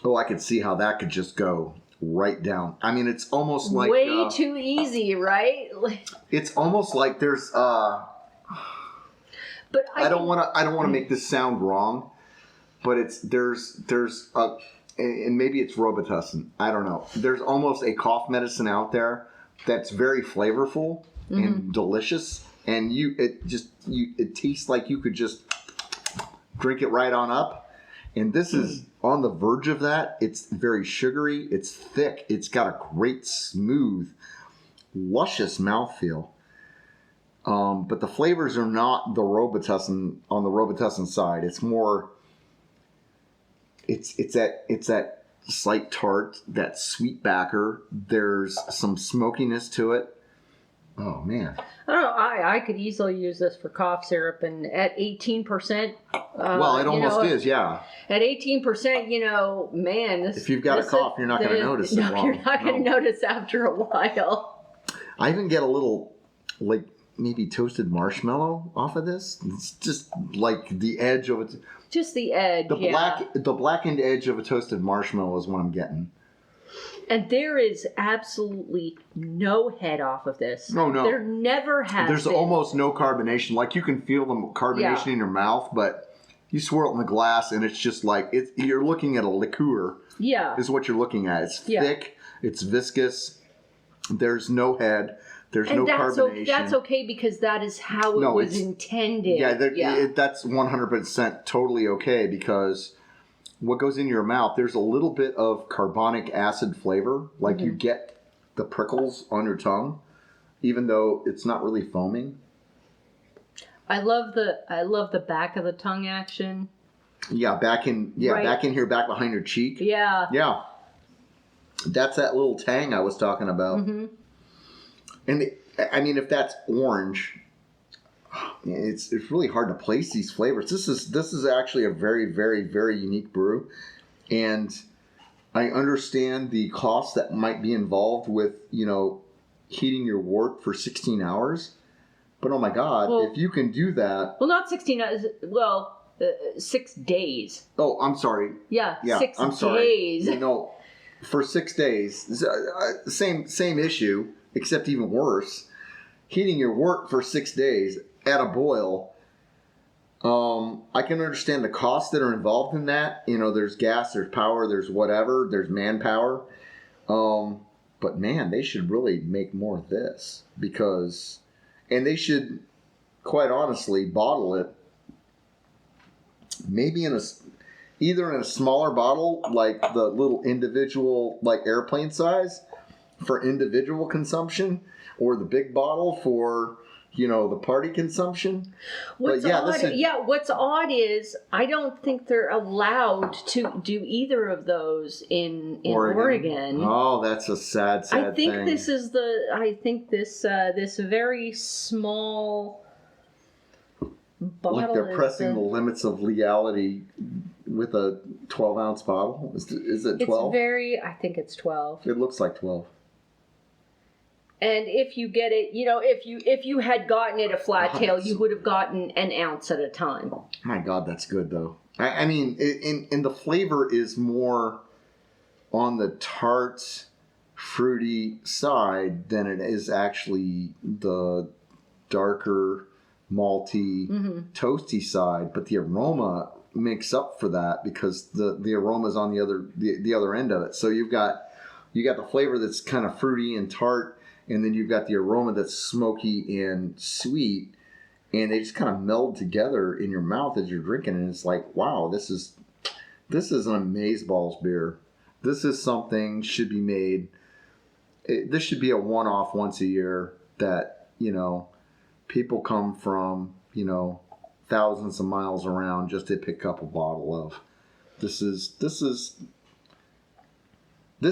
Oh, I could see how that could just go right down. I mean, it's almost like way too easy, right? It's almost like there's But I don't want to make this sound wrong, but there's a, and maybe it's Robitussin. I don't know. There's almost a cough medicine out there that's very flavorful and delicious, and it tastes like you could just drink it right on up. And this is on the verge of that. It's very sugary. It's thick. It's got a great, smooth, luscious mouthfeel. But the flavors are not the Robitussin on the Robitussin side. It's more. It's that slight tart, that sweet backer. There's some smokiness to it. Oh man. I don't know. I could easily use this for cough syrup, and at 18%. Well, it almost is, yeah. At 18%, man. If you've got a cough, you're not going to notice it. No, you're not going to notice after a while. I even get a little, like maybe toasted marshmallow off of this. It's just like the edge of it. Just the edge. The blackened edge of a toasted marshmallow is what I'm getting. And there is absolutely no head off of this. No. There never has There's been. almost no carbonation. Like you can feel the carbonation in your mouth, but You swirl it in the glass, and it's just like you're looking at a liqueur. Yeah. Is what you're looking at. It's Yeah. thick. It's viscous. There's no head. There's no carbonation. That's okay because that is how it was intended. Yeah, that's 100% totally okay because what goes in your mouth, there's a little bit of carbonic acid flavor. Like you get the prickles on your tongue, even though it's not really foaming. I love the back of the tongue action. Yeah, back in here, back behind your cheek. Yeah. Yeah. That's that little tang I was talking about. Mm-hmm. And I mean, if that's orange, it's really hard to place these flavors. This is actually a very, very, very unique brew, and I understand the cost that might be involved with heating your wort for 16 hours. But oh my God, if you can do that, not 16 hours. 6 days. Oh, I'm sorry. Yeah. I'm sorry. days. For 6 days, same issue, except even worse. Heating your wort for 6 days at a boil. I can understand the costs that are involved in that. There's gas, there's power, there's whatever, there's manpower. But man, they should really make more of this and they should, quite honestly, bottle it. Maybe either in a smaller bottle, like the little individual, like airplane size, for individual consumption, or the big bottle for the party consumption. What's odd is I don't think they're allowed to do either of those in Oregon. Oh, that's a sad I think thing. this very small bottle, like they're pressing the limits of legality with a 12-ounce bottle. Is it 12? I think it's 12. It looks like 12. And if you get it, if you had gotten it a flat tail, you would have gotten an ounce at a time. My God, that's good though. I mean, and the flavor is more on the tart, fruity side than it is actually the darker, malty, toasty side. But the aroma makes up for that because the aroma is on the other end of it. So you got the flavor that's kind of fruity and tart. And then you've got the aroma that's smoky and sweet, and they just kind of meld together in your mouth as you're drinking. And it's like, wow, this is an amazeballs beer. This is something should be made. This should be a one-off once a year that people come from thousands of miles around just to pick up a bottle of. This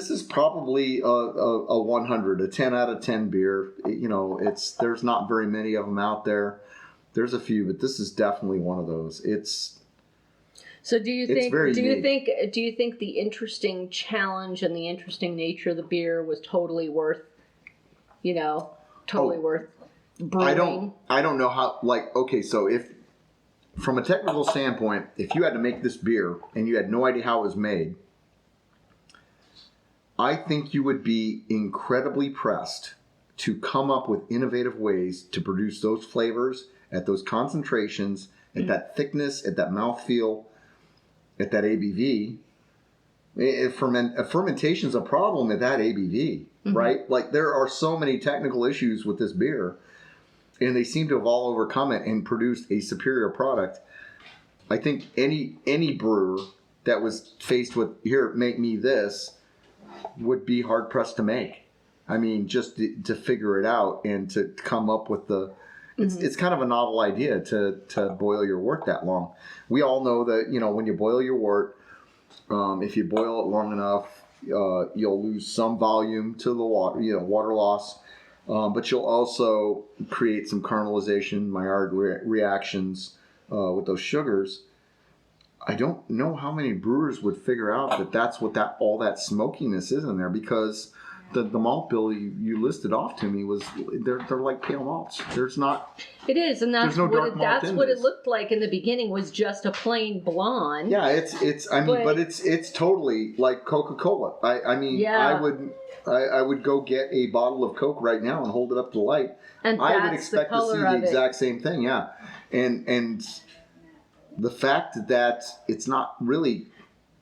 is probably a 100, a 10 out of 10 beer. There's not very many of them out there. There's a few, but this is definitely one of those. So do you think the interesting challenge and the interesting nature of the beer was totally worth worth brewing? I don't know how, so if from a technical standpoint, if you had to make this beer and you had no idea how it was made, I think you would be incredibly pressed to come up with innovative ways to produce those flavors at those concentrations, at that thickness, at that mouthfeel, at that ABV. Fermentation's a problem at that ABV, right? Like there are so many technical issues with this beer, and they seem to have all overcome it and produced a superior product. I think any brewer that was faced with, here, make me this, would be hard pressed to make. I mean, just to figure it out and to come up with it's kind of a novel idea to boil your wort that long. We all know that, when you boil your wort, if you boil it long enough, you'll lose some volume to the water, water loss, but you'll also create some caramelization, Maillard reactions with those sugars. I don't know how many brewers would figure out that that's what all that smokiness is in there, because the malt bill you listed off to me was they're like pale malts. There's not. It is, and that's what it looked like in the beginning, was just a plain blonde. Yeah, it's totally like Coca-Cola. I would go get a bottle of Coke right now and hold it up to the light. And I would expect to see the exact same thing. Yeah, and the fact that it's not really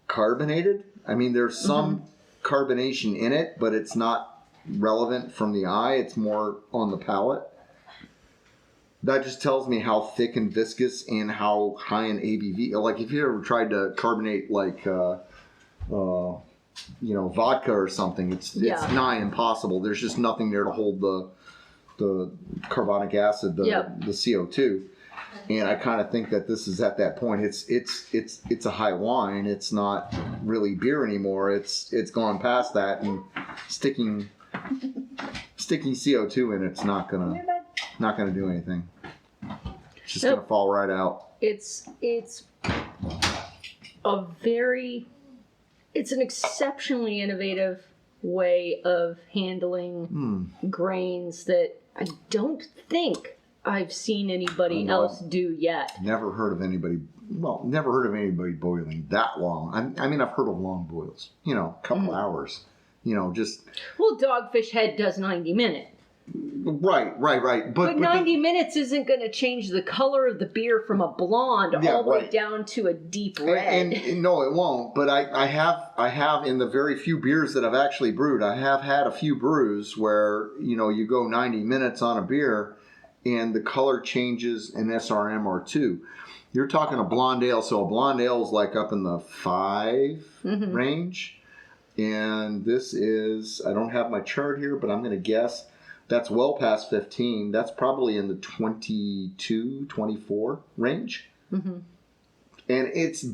carbonated. I mean, there's some carbonation in it, but it's not relevant from the eye. It's more on the palate. That just tells me how thick and viscous and how high in ABV. Like if you ever tried to carbonate like, vodka or something, it's nigh impossible. There's just nothing there to hold the carbonic acid, the CO2. And I kind of think that this is at that point. It's a high wine. It's not really beer anymore. It's gone past that, and sticking CO2 in it's not gonna do anything. It's just gonna fall right out. It's an exceptionally innovative way of handling grains that I don't think I've seen anybody else do yet. Never heard of anybody boiling that long. I mean, I've heard of long boils, a couple hours, just. Well, Dogfish Head does 90 minutes. Right. But 90 minutes isn't going to change the color of the beer from a blonde all the way down to a deep red. And no, it won't. But I have in the very few beers that I've actually brewed, I have had a few brews where, you go 90 minutes on a beer and the color changes in SRM or 2. You're talking a blonde ale. So a blonde ale is like up in the 5 range. And this is, I don't have my chart here, but I'm going to guess that's well past 15. That's probably in the 22, 24 range. And it's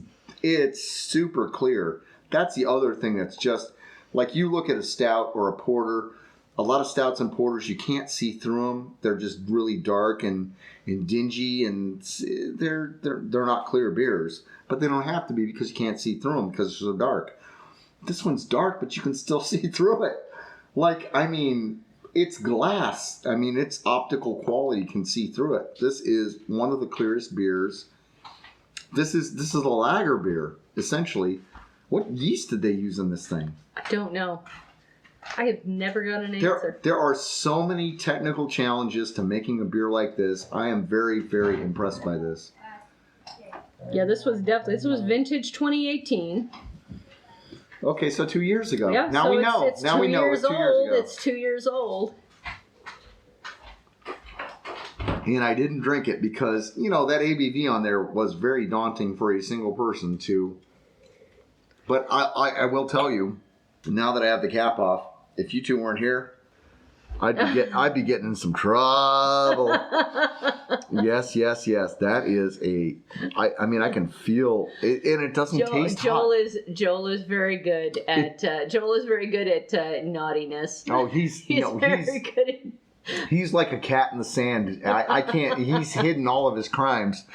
super clear. That's the other thing that's just, like you look at a stout or a porter, a lot of stouts and porters, you can't see through them. They're just really dark and dingy, and they're not clear beers. But they don't have to be because you can't see through them because they're so dark. This one's dark, but you can still see through it. It's glass. I mean, its optical quality can see through it. This is one of the clearest beers. This is a lager beer, essentially. What yeast did they use in this thing? I don't know. I have never got an answer. There are so many technical challenges to making a beer like this. I am very, very impressed by this. Yeah, this was vintage 2018. Okay, so 2 years ago. Yeah, now we know. It's 2 years old. It's 2 years old. And I didn't drink it because, that ABV on there was very daunting for a single person to. But I will tell you, now that I have the cap off, if you two weren't here, I'd be getting in some trouble. Yes. That is I mean, I can feel it, and it doesn't taste hot. Joel is very good at naughtiness. Oh, he's very good at. He's like a cat in the sand. I can't. He's hidden all of his crimes.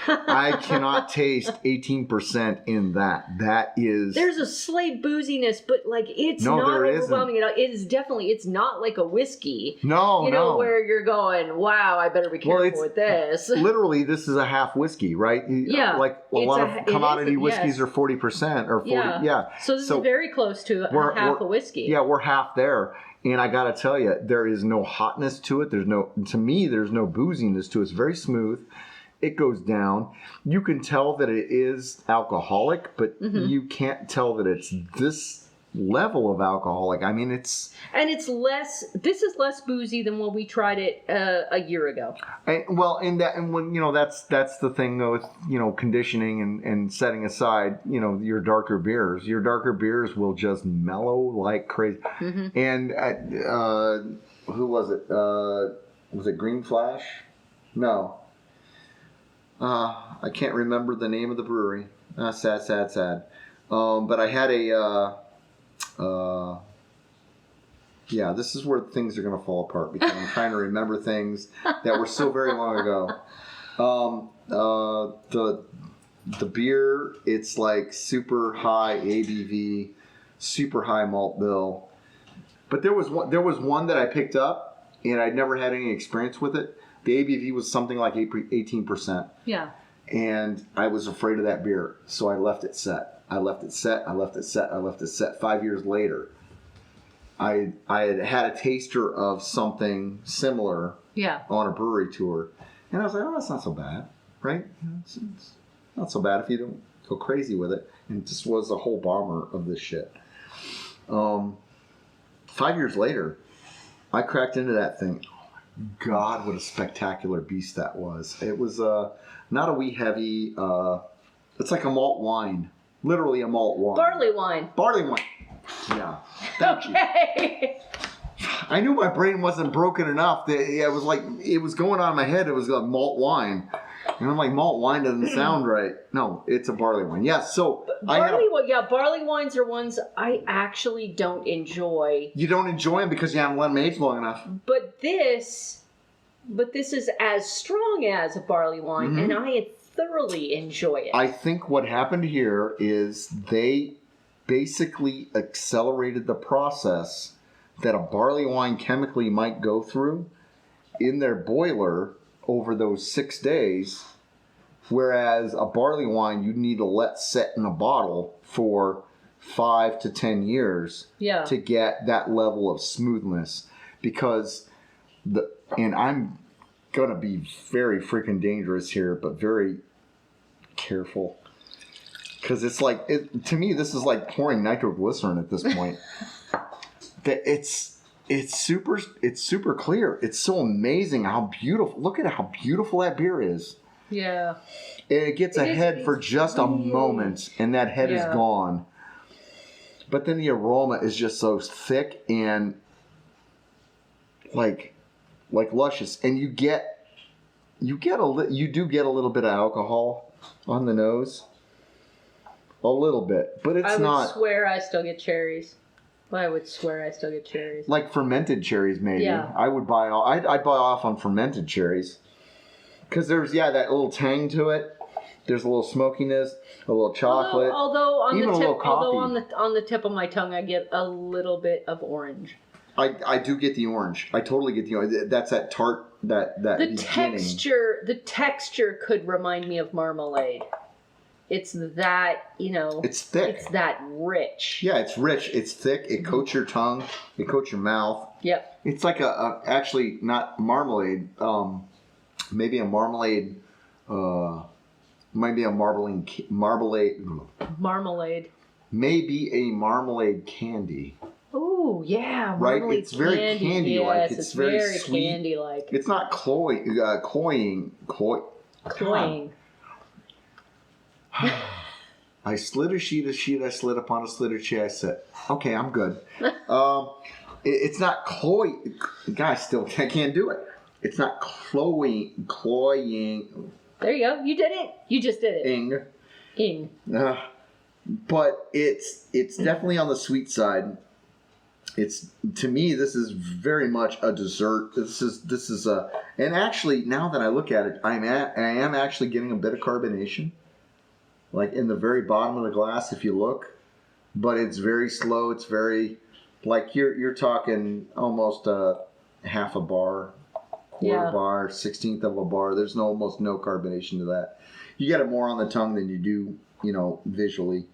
I cannot taste 18% in that. That is. There's a slight booziness, but it's not overwhelming at all. It is definitely. It's not like a whiskey. No. Where you're going. Wow, I better be careful with this. Literally, this is a half whiskey, right? Yeah. Like a lot of commodity whiskeys are 40% or 40. Yeah. So this is very close to half a whiskey. Yeah, we're half there. And I gotta tell you, there is no hotness to it. There's no booziness to it. It's very smooth. It goes down. You can tell that it is alcoholic, but you can't tell that it's this level of alcoholic. I mean, this is less boozy than when we tried it a year ago. That's the thing though with conditioning and setting aside your darker beers. Your darker beers will just mellow like crazy. And who was it? Was it Green Flash? No. I can't remember the name of the brewery. Sad. But I had a. This is where things are going to fall apart because I'm trying to remember things that were so very long ago. The beer, it's like super high ABV, super high malt bill. But there was one that I picked up and I'd never had any experience with it. The ABV was something like 18%. Yeah. And I was afraid of that beer, so I left it set. 5 years later, I had a taster of something similar on a brewery tour. And I was like, oh, that's not so bad, right? not so bad if you don't go crazy with it. And it just was a whole bomber of this shit. 5 years later, I cracked into that thing. God, what a spectacular beast that was. It was not a wee heavy. It's like a malt wine. Literally a malt wine. Barley wine. Barley wine. Yeah. Thank you. I knew my brain wasn't broken enough. That it was like, it was going on in my head. It was like malt wine. And I'm like, malt wine doesn't sound right. No, it's a barley wine. Yeah, so barley wines are ones I actually don't enjoy. You don't enjoy them because you haven't let them age long enough. But this is as strong as a barley wine, and I thoroughly enjoy it. I think what happened here is they basically accelerated the process that a barley wine chemically might go through in their boiler over those 6 days, whereas a barley wine you need to let set in a bottle for 5 to 10 years to get that level of smoothness. Because and I'm gonna be very freaking dangerous here, but very careful, because it's like, to me this is like pouring nitroglycerin at this point. It's super clear. It's so amazing how beautiful. Look at how beautiful that beer is. Yeah. And it gets ahead for just a moment, and that head is gone. But then the aroma is just so thick and like luscious, and you do get a little bit of alcohol on the nose, a little bit, but it's not. I would swear I still get cherries. Like fermented cherries, maybe. Yeah. I'd buy off on fermented cherries, because there's that little tang to it. There's a little smokiness, a little chocolate, although on even the a tip, little coffee. on the tip of my tongue, I get a little bit of orange. I do get the orange. I totally get the orange. That's that tart, that the beginning. The texture could remind me of marmalade. It's that, It's thick. It's that rich. Yeah, it's rich. It's thick. It coats your tongue. It coats your mouth. Yep. It's like actually not marmalade. Maybe a marmalade. Maybe a marmalade. Marmalade. Maybe a marmalade candy. Ooh, yeah, right. marmalade It's very candy-like. Yes, it's very sweet. candy-like. It's not cloying. I slid a sheet. I slid upon a slitted sheet. I said, "Okay, I'm good." It's not cloying. Guys, I can't do it. It's not cloying. There you go. You did it. You just did it. Ing. But it's definitely on the sweet side. To me, this is very much a dessert. This is a, and actually, now that I look at it, I am actually getting a bit of carbonation, like in the very bottom of the glass if you look, but it's very slow. It's very, like you're talking almost half a bar, quarter bar, 16th of a bar. There's almost no carbonation to that. You get it more on the tongue than you do, visually.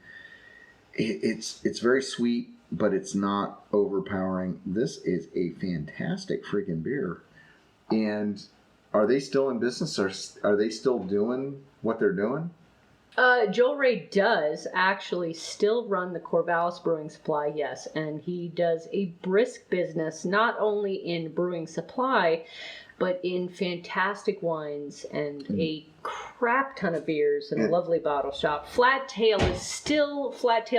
It's very sweet, but it's not overpowering. This is a fantastic freaking beer. And are they still in business, or are they still doing what they're doing? Joel Ray does actually still run the Corvallis Brewing Supply, yes. And he does a brisk business, not only in brewing supply, but in fantastic wines and a crap ton of beers and a lovely bottle shop. Flat Tail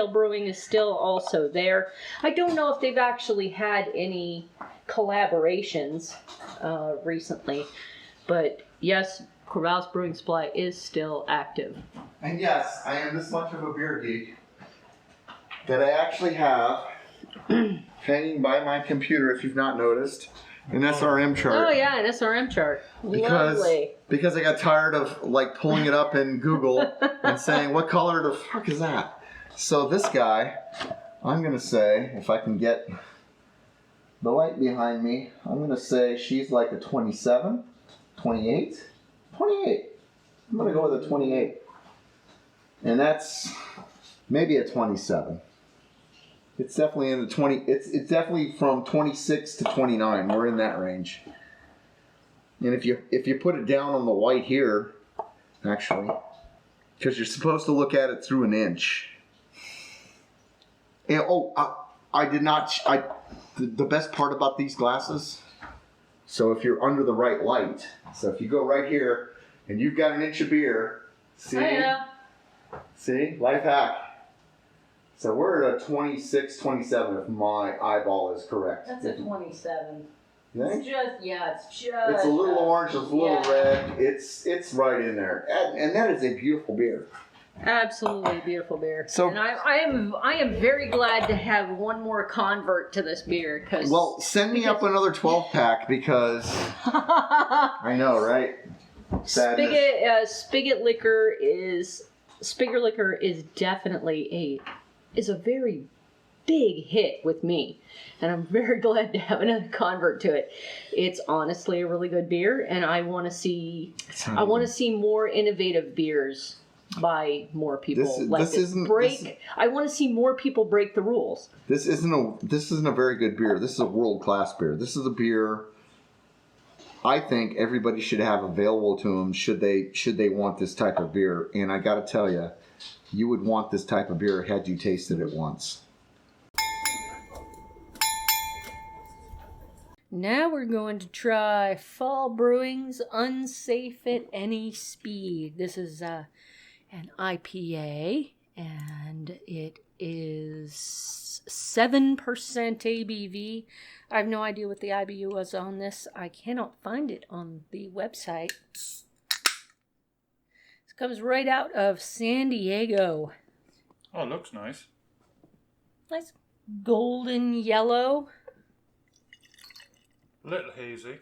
Brewing is still also there. I don't know if they've actually had any collaborations recently, but yes, Corvallis Brewing Supply is still active. And yes, I am this much of a beer geek that I actually have hanging by my computer, if you've not noticed, an SRM chart. Oh yeah, an SRM chart. Lovely. Because I got tired of pulling it up in Google and saying, what color the fuck is that? So this guy, I'm going to say, if I can get the light behind me, I'm going to say she's like a 27, 28, 28. I'm going to go with a 28. And that's maybe a 27. It's definitely in the 20. It's definitely from 26 to 29. We're in that range. And if you put it down on the white here, actually, Because you're supposed to look at it through an inch. And I did not. The best part about these glasses. So if you're under the right light, so if you go right here and you've got an inch of beer, see, see, life hack. So we're at a 26, 27 if my eyeball is correct. That's a 27. You think? It's just. It's a little orange, it's a little red. It's right in there, and that is a beautiful beer. Absolutely beautiful beer. So, and I am very glad to have one more convert to this beer. Well, send me up another 12-pack because I know, right? Spigotlicker is definitely a very big hit with me, and I'm very glad to have another convert to it. It's honestly a really good beer, and I want to see more innovative beers by more people. I want to see more people break the rules. This isn't a very good beer. This is a world-class beer. This is a beer I think everybody should have available to them should they want this type of beer. And I got to tell you, you would want this type of beer had you tasted it once. Now we're going to try Fall Brewing's Unsafe at Any Speed. This is an IPA, and it is 7% ABV. I have no idea what the IBU was on this. I cannot find it on the website. This comes right out of San Diego. Oh, it looks nice. Nice golden yellow. A little hazy.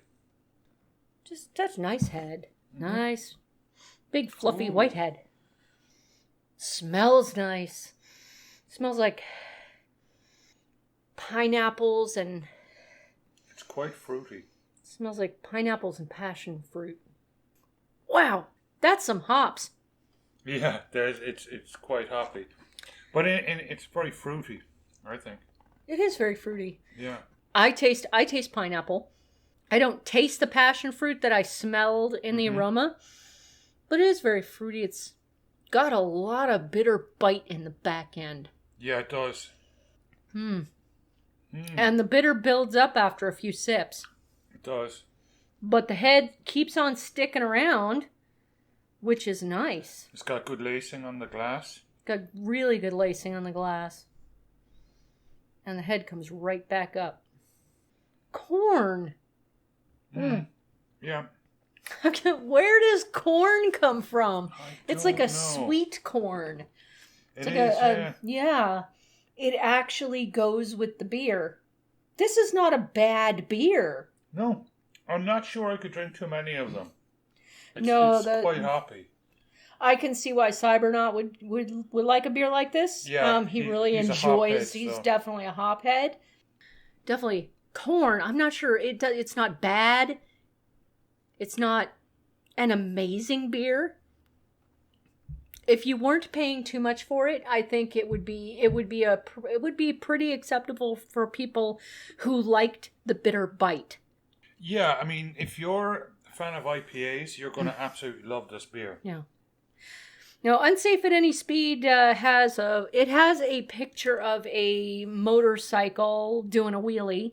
That's nice head. Nice. Big fluffy white head. Smells nice. Smells like pineapples and... It's quite fruity. Smells like pineapples and passion fruit. Wow, that's some hops. Yeah, it's quite hoppy. But it's very fruity, I think. It is very fruity. Yeah. I taste pineapple. I don't taste the passion fruit that I smelled in the aroma, but it is very fruity. It's got a lot of bitter bite in the back end. Yeah, it does. And the bitter builds up after a few sips. It does. But the head keeps on sticking around, which is nice. It's got good lacing on the glass. Got really good lacing on the glass. And the head comes right back up. Corn. Yeah. Where does corn come from? It's like a know. sweet corn. It is, yeah. It actually goes with the beer. This is not a bad beer. No. I'm not sure I could drink too many of them. It's quite hoppy. I can see why Sy Bernot would like a beer like this. Yeah, he really he's enjoys. He's definitely a hophead. Definitely corn. I'm not sure. It's not bad. It's not an amazing beer. If you weren't paying too much for it, I think it would be pretty acceptable for people who liked the bitter bite. Yeah, I mean, if you're a fan of IPAs, you're going to absolutely love this beer. Yeah. Now, Unsafe at Any Speed has a picture of a motorcycle doing a wheelie,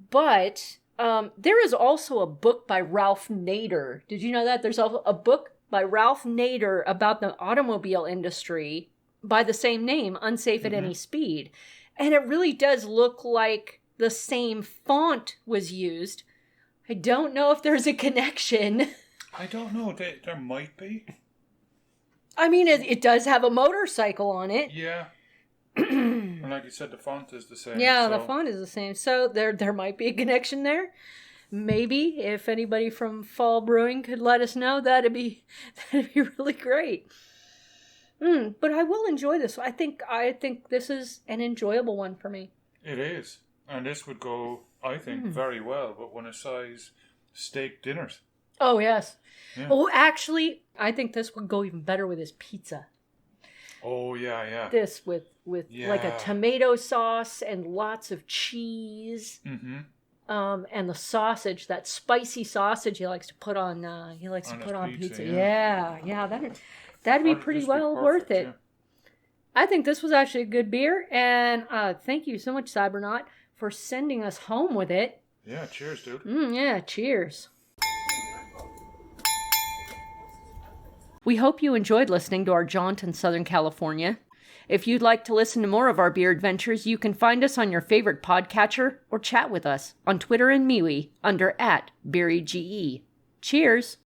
but there is also a book by Ralph Nader. Did you know that? There's a book by Ralph Nader about the automobile industry by the same name, Unsafe at Any Speed. And it really does look like the same font was used. I don't know if there's a connection. I don't know. There might be. I mean, it does have a motorcycle on it. Yeah. And like you said, the font is the same. Yeah, the font is the same. So there might be a connection there. Maybe if anybody from Fall Brewing could let us know, that'd be really great. But I will enjoy this. I think this is an enjoyable one for me. It is, and this would go, I think, very well with one of Sy's steak dinners. Oh yes. Yeah. Oh, actually, I think this would go even better with his pizza. Oh yeah. This with like a tomato sauce and lots of cheese. And the sausage, that spicy sausage he likes to put on. He likes to put on pizza. Yeah. That'd be pretty This would be well perfect, worth it. yeah. I think this was actually a good beer, and thank you so much, Sy Bernot, for sending us home with it. Yeah, cheers, dude. Yeah, cheers. We hope you enjoyed listening to our jaunt in Southern California. If you'd like to listen to more of our beer adventures, you can find us on your favorite podcatcher or chat with us on Twitter and MeWe under @BeeryGE. Cheers!